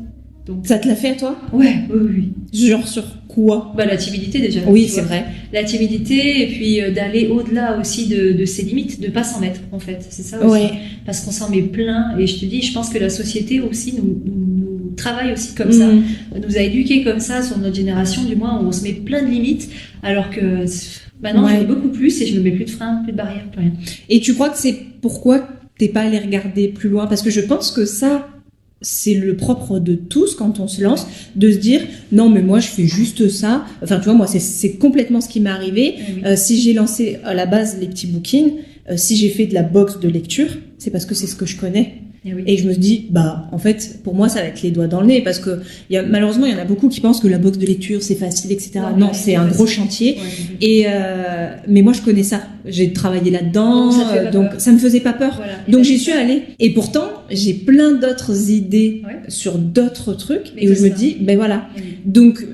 Donc, Ça te l'a fait à toi? oui. Genre sur quoi? La timidité déjà. Oui, tu c'est vois. vrai. La timidité, et puis d'aller au-delà aussi de ses limites, de pas s'en mettre en fait. C'est ça aussi. Ouais. Parce qu'on s'en met plein. Et je te dis, je pense que la société aussi nous travaille aussi comme ça. Nous a éduqués comme ça sur notre génération, du moins, où on se met plein de limites. Alors que maintenant, je mets beaucoup plus et je me mets plus de freins, plus de barrières, plus rien. Et tu crois que c'est pourquoi t'es pas allé regarder plus loin? Parce que je pense que ça, c'est le propre de tous quand on se lance, de se dire non mais moi je fais juste ça. Enfin tu vois, moi c'est complètement ce qui m'est arrivé. Oui. Si j'ai lancé à la base les petits books-in, si j'ai fait de la box de lecture, c'est parce que c'est ce que je connais. Et je me dis, en fait, pour moi, ça va être les doigts dans le nez, parce que malheureusement, il y en a beaucoup qui pensent que la box de lecture, c'est facile, etc. Non, c'est un gros chantier. Et mais moi, je connais ça. J'ai travaillé là-dedans, donc ça me faisait pas peur. Voilà. Donc j'y suis allée. Et pourtant, j'ai plein d'autres idées sur d'autres trucs, et où je me dis, voilà. Donc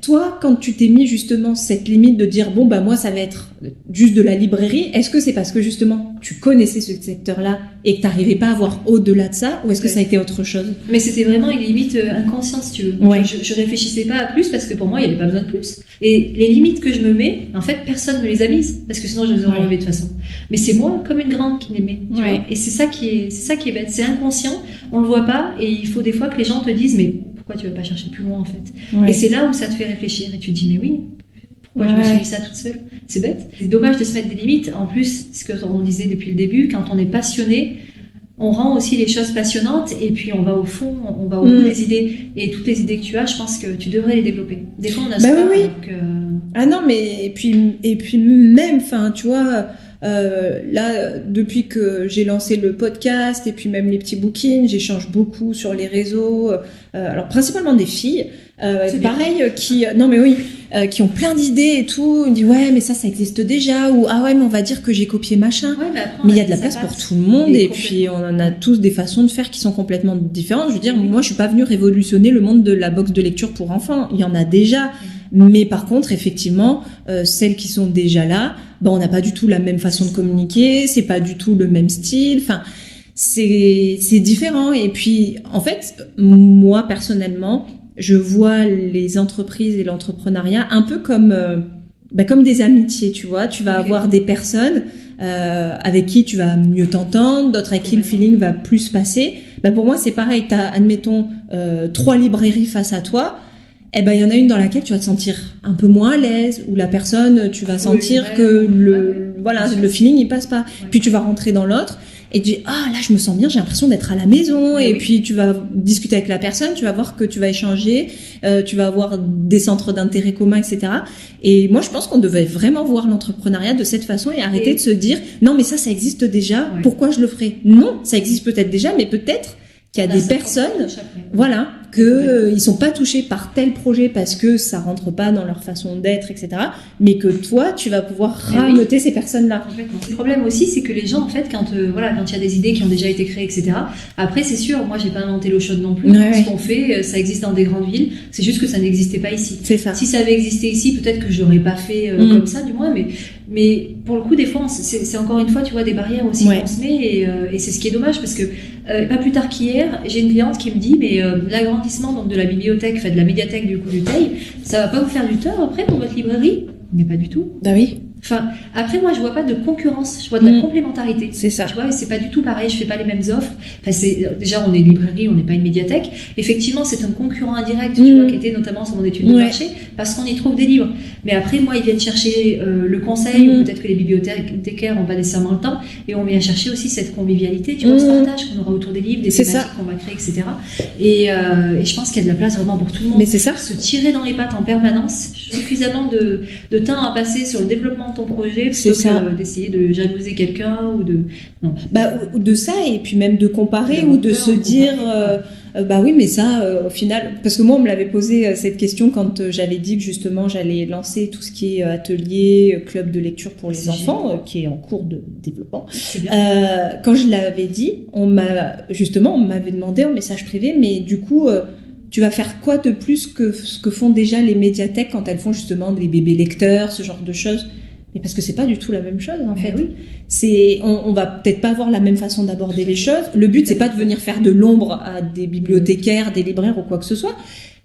toi, quand tu t'es mis justement cette limite de dire moi ça va être juste de la librairie, est-ce que c'est parce que justement tu connaissais ce secteur-là et que t'arrivais pas à voir au-delà de ça, ou est-ce que ça a été autre chose? Mais c'était vraiment une limite inconsciente, si tu veux. Ouais. Je réfléchissais pas à plus parce que pour moi il n'y avait pas besoin de plus. Et les limites que je me mets, en fait personne me les a mises parce que sinon je les aurais enlevées de toute façon. Mais c'est moi comme une grande qui les met. Tu vois. Et c'est ça qui est bête, c'est inconscient, on le voit pas, et il faut des fois que les gens te disent mais pourquoi tu vas pas chercher plus loin en fait. Et c'est là où ça te fait réfléchir et tu te dis mais oui, pourquoi je me suis dit ça toute seule? C'est bête. C'est dommage de se mettre des limites. En plus, ce que on disait depuis le début, quand on est passionné, on rend aussi les choses passionnantes, et puis on va au fond, on va au bout des idées. Et toutes les idées que tu as, je pense que tu devrais les développer. Des fois on a ça. Oui. Donc, Ah non, mais et puis même, enfin tu vois. Là, depuis que j'ai lancé le podcast et puis même les petits books-in, j'échange beaucoup sur les réseaux. Alors principalement des filles, pareil, qui qui ont plein d'idées et tout. On dit ouais, mais ça existe déjà, ou ah ouais, mais on va dire que j'ai copié machin. Mais il y a de la place pour tout le monde, et puis on en a tous des façons de faire qui sont complètement différentes. Je veux dire, moi, je suis pas venue révolutionner le monde de la box de lecture pour enfants. Il y en a déjà. Mais par contre, effectivement, celles qui sont déjà là, on n'a pas du tout la même façon de communiquer, c'est pas du tout le même style. Enfin, c'est différent. Et puis, en fait, moi personnellement, je vois les entreprises et l'entrepreneuriat un peu comme des amitiés, tu vois. Tu vas avoir des personnes avec qui tu vas mieux t'entendre, d'autres avec qui le feeling va plus passer. Pour moi, c'est pareil. T'as, admettons, 3 librairies face à toi. Il y en a une dans laquelle tu vas te sentir un peu moins à l'aise, où la personne, tu vas sentir que le feeling il passe pas. Puis tu vas rentrer dans l'autre et tu dis là je me sens bien, j'ai l'impression d'être à la maison. Et puis tu vas discuter avec la personne, tu vas voir que tu vas échanger, tu vas avoir des centres d'intérêt communs, etc. Et moi je pense qu'on devait vraiment voir l'entrepreneuriat de cette façon et arrêter de se dire non mais ça existe déjà, pourquoi je le ferais? Non, ça existe peut-être déjà, mais peut-être qu'il y a des personnes, ils sont pas touchés par tel projet parce que ça rentre pas dans leur façon d'être, etc. Mais que toi, tu vas pouvoir rameuter ces personnes-là. Le problème aussi, c'est que les gens, en fait, quand il y a des idées qui ont déjà été créées, etc. Après, c'est sûr, moi, j'ai pas inventé l'eau chaude non plus. Ce qu'on fait, ça existe dans des grandes villes. C'est juste que ça n'existait pas ici. C'est ça. Si ça avait existé ici, peut-être que je l'aurais pas fait comme ça, du moins. Mais pour le coup, des fois, c'est encore une fois, tu vois, des barrières aussi qu'on se met, et c'est ce qui est dommage parce que pas plus tard qu'hier, j'ai une cliente qui me dit mais l'agrandissement donc de la bibliothèque, de la médiathèque du coup du Teil, ça va pas vous faire du tort après pour votre librairie? Mais pas du tout. Bah oui. Enfin, après moi je vois pas de concurrence, je vois de la complémentarité. C'est ça. Tu vois, et c'est pas du tout pareil, je fais pas les mêmes offres. Enfin, déjà on est une librairie, on n'est pas une médiathèque. Effectivement, c'est un concurrent indirect, tu vois, qui était notamment sur mon étude de marché, parce qu'on y trouve des livres. Mais après moi ils viennent chercher le conseil, ou peut-être que les bibliothécaires n'ont pas nécessairement le temps, et on vient chercher aussi cette convivialité, tu vois, ce partage qu'on aura autour des livres, des thématiques qu'on va créer, etc. Et je pense qu'il y a de la place vraiment pour tout le monde. Mais c'est ça. Se tirer dans les pattes en permanence, suffisamment de temps à passer sur le développement de ton projet plutôt que d'essayer de jalouser quelqu'un ou de... Non. Ou de ça, et puis même de comparer ou de se dire... oui, mais ça, au final, parce que moi, on me l'avait posé cette question quand j'avais dit que justement j'allais lancer tout ce qui est atelier, club de lecture pour les enfants, qui est en cours de développement. Quand je l'avais dit, on m'avait demandé en message privé, mais du coup, tu vas faire quoi de plus que ce que font déjà les médiathèques quand elles font justement des bébés lecteurs, ce genre de choses? Mais parce que c'est pas du tout la même chose en fait. Oui. On va peut-être pas avoir la même façon d'aborder les choses. Le but c'est pas de venir faire de l'ombre à des bibliothécaires, des libraires ou quoi que ce soit.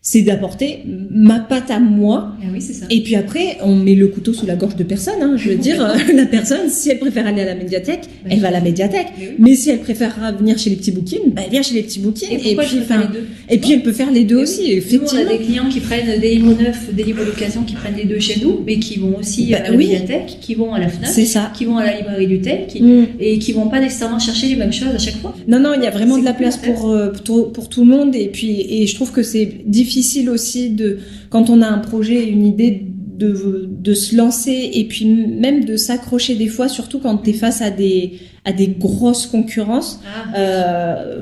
C'est d'apporter ma patte à moi. Oui, c'est ça. Et puis après, on met le couteau sous la gorge de personne. Hein. Je veux dire, la personne, si elle préfère aller à la médiathèque, elle va à la médiathèque. Mais si elle préfère venir chez les petits bouquins, elle vient chez les petits bouquins. Et puis elle peut faire les deux aussi. Effectivement. Nous, on a des clients qui prennent des livres neufs, des livres d'occasion, qui prennent les deux chez nous, mais qui vont aussi à la médiathèque, qui vont à la FNAC, qui vont à la librairie du TEL, et qui vont pas nécessairement chercher les mêmes choses à chaque fois. Non, il y a vraiment de la place pour tout le monde. Et je trouve que c'est difficile aussi quand on a un projet, une idée de se lancer et puis même de s'accrocher des fois, surtout quand tu es face à des grosses concurrences.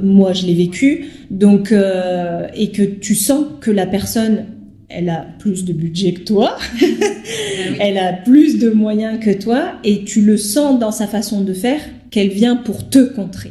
Moi, je l'ai vécu. Donc, et que tu sens que la personne, elle a plus de budget que toi, elle a plus de moyens que toi, et tu le sens dans sa façon de faire qu'elle vient pour te contrer.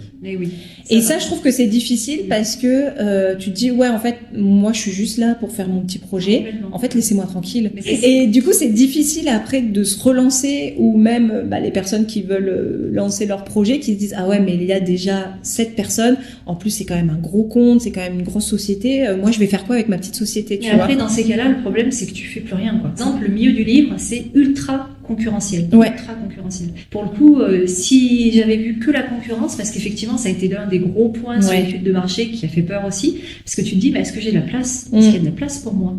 Et ça, je trouve que c'est difficile parce que tu te dis, ouais, en fait, moi, je suis juste là pour faire mon petit projet. En fait, laissez-moi tranquille. Et du coup, c'est difficile après de se relancer, ou même les personnes qui veulent lancer leur projet, qui se disent, ah ouais, mais il y a déjà 7 personnes. En plus, c'est quand même un gros compte, c'est quand même une grosse société. Moi, je vais faire quoi avec ma petite société, tu vois? Après, dans ces cas-là, le problème, c'est que tu fais plus rien, quoi. Par exemple, le milieu du livre, c'est ultra concurrentiel. Ultra concurrentiel. Pour le coup, si j'avais vu que la concurrence, parce qu'effectivement, ça a été l'un des gros points sur l'étude de marché qui a fait peur aussi, parce que tu te dis, est-ce que j'ai de la place? Est-ce qu'il y a de la place pour moi?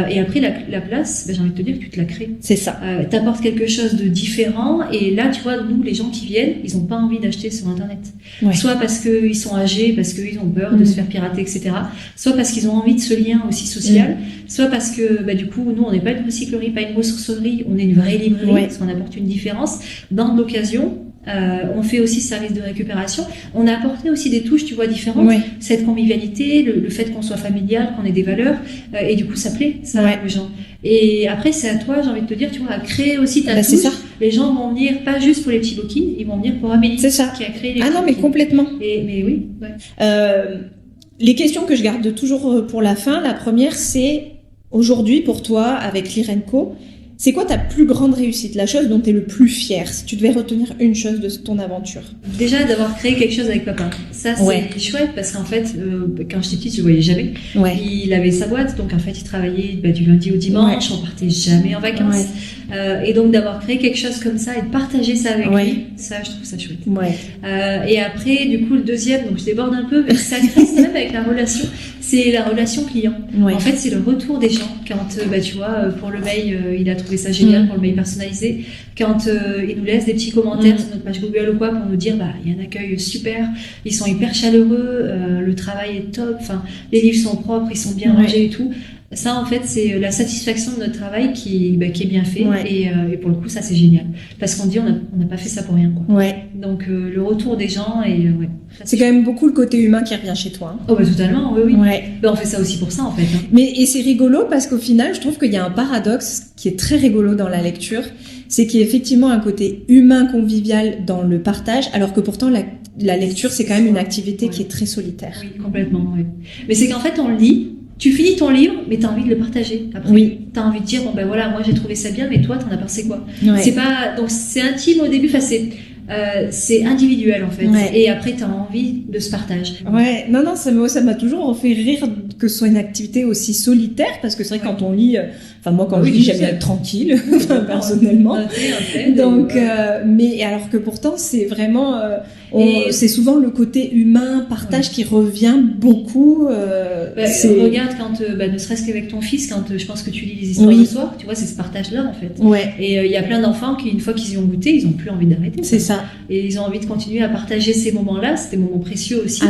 Et après, la place, j'ai envie de te dire que tu te la crées. C'est ça. T'apportes quelque chose de différent, et là, tu vois, nous, les gens qui viennent, ils n'ont pas envie d'acheter sur Internet. Soit parce qu'ils sont âgés, parce qu'ils ont peur de se faire pirater, etc. Soit parce qu'ils ont envie de ce lien aussi social, soit parce que, du coup, nous, on n'est pas une recyclerie, pas une ressourcerie, on est une vraie librairie, parce qu'on apporte une différence. Dans de l'occasion, on fait aussi service de récupération. On a apporté aussi des touches, tu vois, différentes. Cette convivialité, le fait qu'on soit familial, qu'on ait des valeurs, et du coup, ça plaît, aux gens. Et après, c'est à toi, j'ai envie de te dire, tu vois, à créer aussi ta touche. C'est ça. Les gens vont venir pas juste pour les petits bouquins, ils vont venir pour Amélie, qui a créé les non, mais complètement. Mais oui. Les questions que je garde toujours pour la fin, la première, c'est aujourd'hui, pour toi, avec Lirenco, c'est quoi ta plus grande réussite, la chose dont tu es le plus fier, si tu devais retenir une chose de ton aventure? Déjà, d'avoir créé quelque chose avec papa. Ça, c'est chouette parce qu'en fait, quand j'étais petite, je le voyais jamais. Il avait sa boîte, donc en fait, il travaillait du lundi au dimanche, on partait jamais en vacances. Et donc, d'avoir créé quelque chose comme ça et de partager ça avec lui, ça, je trouve ça chouette. Et après, du coup, le deuxième, donc je déborde un peu, mais ça reste même avec la relation, c'est la relation client. En fait, c'est le retour des gens. Quand, tu vois, pour le mail, il a trouvé ça génial pour le mail personnalisé. Quand il nous laisse des petits commentaires sur notre page Google ou quoi pour nous dire, il y a un accueil super, ils sont hyper chaleureux, le travail est top, les livres sont propres, ils sont bien rangés et tout. Ça, en fait, c'est la satisfaction de notre travail qui est bien fait. Et pour le coup, ça, c'est génial. Parce qu'on dit, on n'a pas fait ça pour rien, quoi. Donc, le retour des gens et c'est quand même beaucoup le côté humain qui revient chez toi. Oh, totalement, oui. On fait ça aussi pour ça, en fait. Et c'est rigolo parce qu'au final, je trouve qu'il y a un paradoxe qui est très rigolo dans la lecture. C'est qu'il y a effectivement un côté humain convivial dans le partage, alors que pourtant, la lecture, c'est quand même une activité qui est très solitaire. Oui, complètement, Mais c'est qu'en fait, on lit. Tu finis ton livre, mais tu as envie de le partager. Après, tu as envie de dire, voilà, moi j'ai trouvé ça bien, mais toi, t'en as pensé quoi? C'est pas, donc c'est intime au début, c'est individuel en fait. Et après, tu as envie de ce partage. Non, ça m'a toujours fait rire que ce soit une activité aussi solitaire, parce que c'est vrai que quand on lit, moi quand je lis, j'aime bien être tranquille, personnellement. Donc, mais alors que pourtant, c'est vraiment, c'est souvent le côté humain, partage qui revient beaucoup. Regarde quand, ne serait-ce qu'avec ton fils, quand je pense que tu lis les histoires de soir, tu vois, c'est ce partage-là en fait. Et il y a plein d'enfants qui, une fois qu'ils y ont goûté, ils n'ont plus envie d'arrêter. C'est ça. Et ils ont envie de continuer à partager ces moments-là. C'est des moments précieux aussi.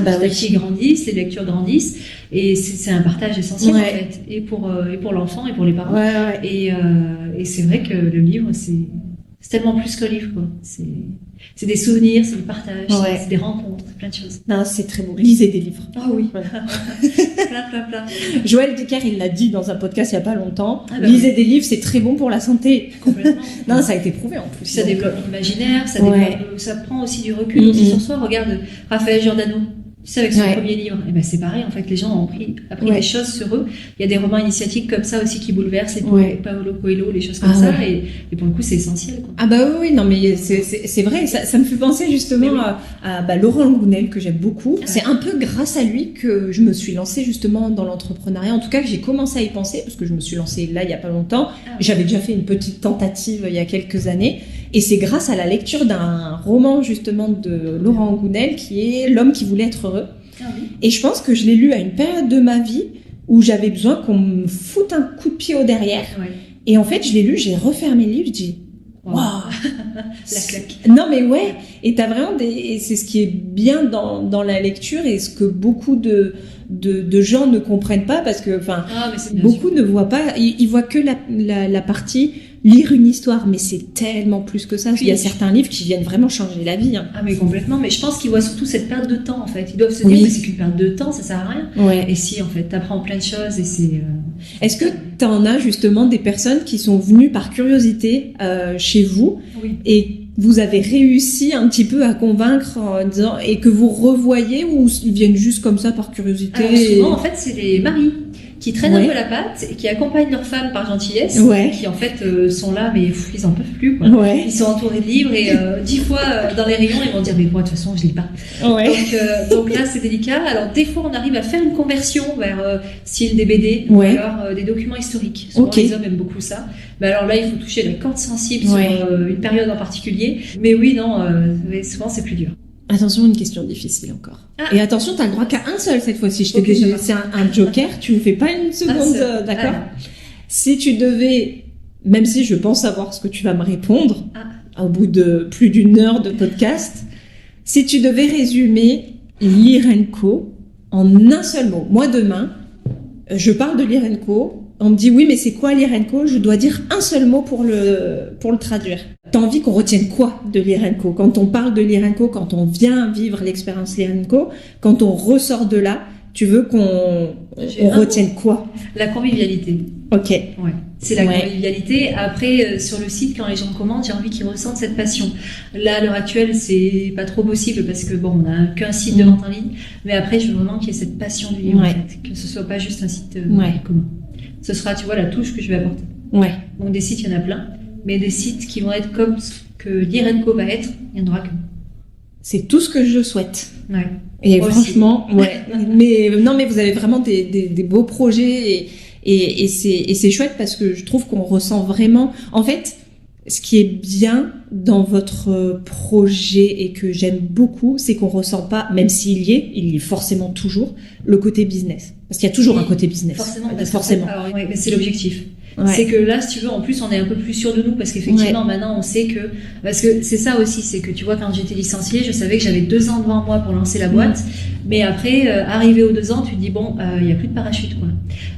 Ils grandissent, les lectures grandissent. Et c'est un partage essentiel en fait. Et pour l'enfant et pour les parents. Ouais. Et c'est vrai que le livre, c'est tellement plus qu'un livre, quoi. C'est des souvenirs, c'est du partage, c'est des rencontres, c'est plein de choses. Non, c'est très beau. Lisez des livres. Ah oui. Voilà. plein. Joël Dicker, il l'a dit dans un podcast il n'y a pas longtemps. Ah bah Lisez des livres, c'est très bon pour la santé. Complètement. Non, ça a été prouvé en plus. Ça développe l'imaginaire, ça prend aussi du recul aussi sur soi. Regarde Raphaël Giordano. Tu sais, avec son premier livre, et ben c'est pareil, en fait, les gens ont appris des choses sur eux. Il y a des romans initiatiques comme ça aussi qui bouleversent, les Paolo Coelho, les choses comme ça, et pour le coup, c'est essentiel, quoi. Ah bah oui, non mais c'est vrai, ça me fait penser justement à Laurent Gounel, que j'aime beaucoup. C'est un peu grâce à lui que je me suis lancée justement dans l'entrepreneuriat, en tout cas que j'ai commencé à y penser, parce que je me suis lancée là il y a pas longtemps. J'avais déjà fait une petite tentative il y a quelques années, et c'est grâce à la lecture d'un roman justement de Laurent Gounel qui est L'homme qui voulait être heureux. Et je pense que je l'ai lu à une période de ma vie où j'avais besoin qu'on me foute un coup de pied au derrière. Et en fait, je l'ai lu, j'ai refermé le livre, je dis waouh, la claque. Non mais ouais, et t'as vraiment et c'est ce qui est bien dans la lecture et ce que beaucoup de gens ne comprennent pas, parce que beaucoup ne voient pas, ils voient que la partie lire une histoire, mais c'est tellement plus que ça. Il y a certains livres qui viennent vraiment changer la vie. Ah mais complètement, mais je pense qu'ils voient surtout cette perte de temps en fait. Ils doivent se dire mais c'est qu'une perte de temps, ça sert à rien. Et si en fait t'apprends plein de choses et c'est... Est-ce que t'en as justement des personnes qui sont venues par curiosité chez vous et vous avez réussi un petit peu à convaincre en disant, et que vous revoyez, ou ils viennent juste comme ça par curiosité? Alors, souvent en fait c'est les maris qui traînent un peu la patte et qui accompagnent leurs femmes par gentillesse, qui en fait sont là mais ils en peuvent plus, quoi. Ils sont entourés de livres et 10 fois dans les rayons ils vont dire mais moi de toute façon je lis pas. Donc là c'est délicat. Alors des fois on arrive à faire une conversion vers style des BD ou alors des documents historiques. Souvent les hommes aiment beaucoup ça. Mais alors là il faut toucher la corde sensible sur une période en particulier. Mais oui non, souvent c'est plus dur. Attention, une question difficile encore. Et attention, t'as le droit qu'à un seul cette fois-ci. Je t'ai déjà laissé un joker, tu ne fais pas une seconde, d'accord? Si tu devais, même si je pense savoir ce que tu vas me répondre, au bout de plus d'une heure de podcast, si tu devais résumer Lire & Co en un seul mot. Moi, demain, je parle de Lire & Co. On me dit oui, mais c'est quoi Lire & Co? Je dois dire un seul mot pour le traduire. T'as envie qu'on retienne quoi de Lire & Co? Quand on parle de Lire & Co, quand on vient vivre l'expérience Lire & Co, quand on ressort de là, tu veux qu'on retienne quoi? La convivialité. Ok. Ouais. C'est la convivialité. Après, sur le site, quand les gens commandent, j'ai envie qu'ils ressentent cette passion. Là, à l'heure actuelle, c'est pas trop possible parce que bon, on n'a qu'un site de vente en ligne. Mais après, je veux vraiment qu'il y ait cette passion du livre, en fait, que ce soit pas juste un site commun. Ce sera, tu vois, la touche que je vais apporter. Donc des sites, il y en a plein, mais des sites qui vont être comme ce que Lire & Co va être, il n'y en aura qu'un. C'est tout ce que je souhaite. Et franchement, mais non, mais vous avez vraiment des beaux projets et c'est chouette parce que je trouve qu'on ressent vraiment. En fait, ce qui est bien dans votre projet et que j'aime beaucoup, c'est qu'on ressent pas, même s'il y est forcément toujours, le côté business. Parce qu'il y a toujours un côté business. Forcément. Alors, mais c'est l'objectif. C'est que là, si tu veux, en plus, on est un peu plus sûr de nous parce qu'effectivement, maintenant, on sait que... Parce que c'est ça aussi, c'est que tu vois, quand j'étais licenciée, je savais que j'avais 2 ans devant moi pour lancer la boîte. Mais après, arrivé aux 2 ans, tu te dis, bon, il n'y a plus de parachute, quoi.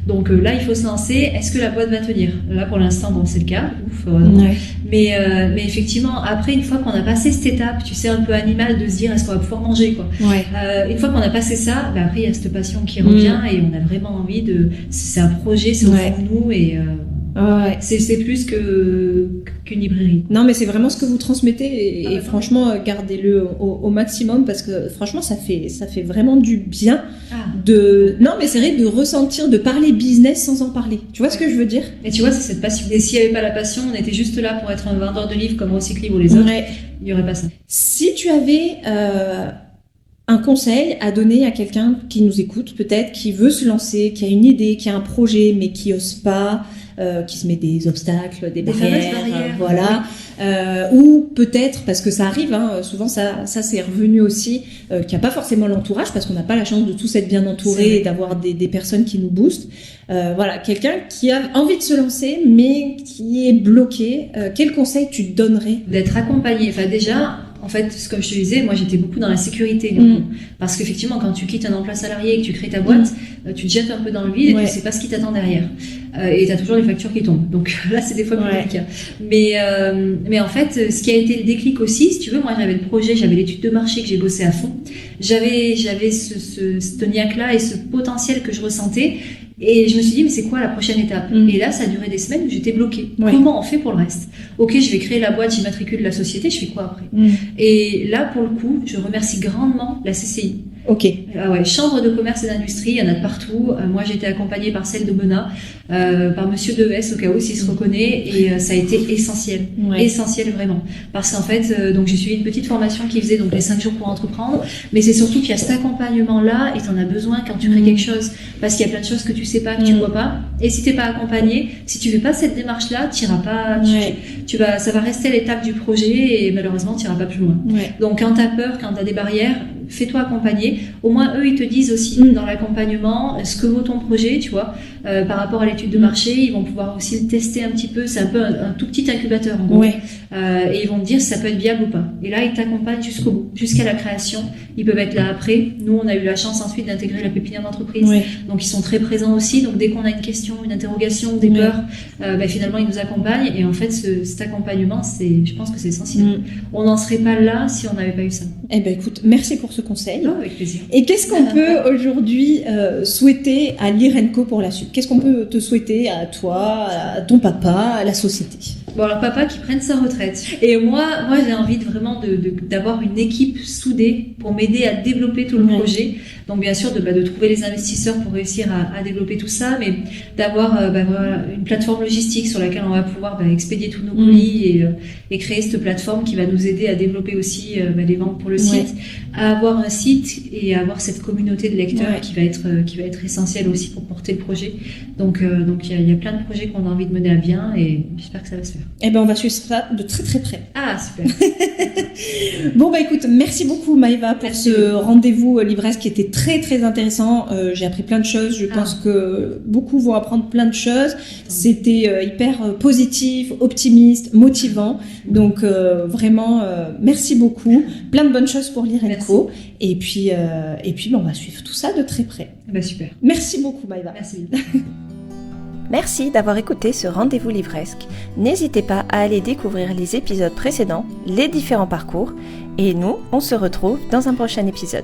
Donc là, il faut se lancer. Est-ce que la boîte va tenir? Là, pour l'instant, bon, c'est le cas. Ouf, mais effectivement, après, une fois qu'on a passé cette étape, tu sais, un peu animale de se dire, est-ce qu'on va pouvoir manger, quoi. Une fois qu'on a passé ça, après, il y a cette passion qui revient et on a vraiment envie de... C'est un projet, c'est au fond de nous et... c'est plus qu'une librairie. Non, mais c'est vraiment ce que vous transmettez et franchement, gardez-le au maximum parce que franchement, ça fait vraiment du bien non, mais c'est vrai de ressentir, de parler business sans en parler. Tu vois ce que je veux dire? Et tu vois, c'est cette passion. Et s'il n'y avait pas la passion, on était juste là pour être un vendeur de livres comme Recyclib ou les autres. Il n'y aurait pas ça. Si tu avais un conseil à donner à quelqu'un qui nous écoute, peut-être, qui veut se lancer, qui a une idée, qui a un projet, mais qui n'ose pas, qui se met des obstacles, des barrières, voilà. Ou peut-être, parce que ça arrive, souvent ça c'est revenu aussi, qu'il n'y a pas forcément l'entourage, parce qu'on n'a pas la chance de tous être bien entourés et d'avoir des personnes qui nous boostent. Voilà, quelqu'un qui a envie de se lancer, mais qui est bloqué. Quel conseil tu donnerais? D'être accompagné. Enfin déjà, En fait, comme je te disais, moi j'étais beaucoup dans la sécurité. Parce qu'effectivement, quand tu quittes un emploi salarié et que tu crées ta boîte, tu te jettes un peu dans le vide et tu sais pas ce qui t'attend derrière. Et tu as toujours les factures qui tombent. Donc là, c'est des fois plus délicat. Mais en fait, ce qui a été le déclic aussi, si tu veux, moi j'avais le projet, j'avais l'étude de marché que j'ai bossé à fond. J'avais ce niaque-là et ce potentiel que je ressentais. Et je me suis dit, mais c'est quoi la prochaine étape? Et là, ça a duré des semaines où j'étais bloquée. Comment on fait pour le reste? Ok, je vais créer la boîte, j'immatricule la société, je fais quoi après? Et là, pour le coup, je remercie grandement la CCI. Ok. Chambre de commerce et d'industrie, il y en a de partout. Moi, j'ai été accompagnée par celle de Bena, par Monsieur Deves, au cas où s'il se reconnaît, et ça a été essentiel, essentiel vraiment. Parce qu'en fait, donc j'ai suivi une petite formation qui faisait donc les 5 jours pour entreprendre, mais c'est surtout qu'il y a cet accompagnement-là, et t'en as besoin quand tu crées quelque chose, parce qu'il y a plein de choses que tu sais pas, que tu vois pas, et si t'es pas accompagné, si tu fais pas cette démarche-là, t'iras pas, ça va rester à l'étape du projet, et malheureusement, t'iras pas plus loin. Donc quand t'as peur, quand t'as des barrières, fais-toi accompagner. Au moins, eux, ils te disent aussi dans l'accompagnement ce que vaut ton projet, tu vois, par rapport à l'étude de marché. Ils vont pouvoir aussi le tester un petit peu. C'est un peu un tout petit incubateur, en gros. Et ils vont te dire si ça peut être viable ou pas. Et là, ils t'accompagnent jusqu'au bout, jusqu'à la création. Ils peuvent être là après. Nous, on a eu la chance ensuite d'intégrer la pépinière d'entreprise. Donc, ils sont très présents aussi. Donc, dès qu'on a une question, une interrogation, des peurs, finalement, ils nous accompagnent. Et en fait, cet accompagnement, je pense que c'est essentiel. On n'en serait pas là si on n'avait pas eu ça. Eh ben, écoute, merci pour ce conseil. Avec plaisir. Et qu'est-ce qu'on peut aujourd'hui souhaiter à l'IRENCO pour la suite? Qu'est-ce qu'on peut te souhaiter à toi, à ton papa, à la société? Bon, alors papa qui prenne sa retraite. Et moi j'ai envie vraiment d'avoir une équipe soudée pour m'aider à développer tout le projet. Donc bien sûr de trouver les investisseurs pour réussir à développer tout ça, mais d'avoir une plateforme logistique sur laquelle on va pouvoir expédier tous nos colis et créer cette plateforme qui va nous aider à développer aussi les ventes pour le site, à avoir un site et à avoir cette communauté de lecteurs qui va être essentielle aussi pour porter le projet. Donc il y a plein de projets qu'on a envie de mener à bien et j'espère que ça va se faire. Eh ben on va suivre ça de très très près. Ah super. Bon écoute, merci beaucoup Maëva pour ce rendez-vous livresque qui était très très intéressant. J'ai appris plein de choses. Je pense que beaucoup vont apprendre plein de choses. C'était hyper positif, optimiste, motivant. Donc vraiment merci beaucoup. Plein de bonnes choses pour l'IRENCO. Et puis on va suivre tout ça de très près. Super. Merci beaucoup Maëva. Merci. Merci d'avoir écouté ce rendez-vous livresque. N'hésitez pas à aller découvrir les épisodes précédents, les différents parcours, et nous, on se retrouve dans un prochain épisode.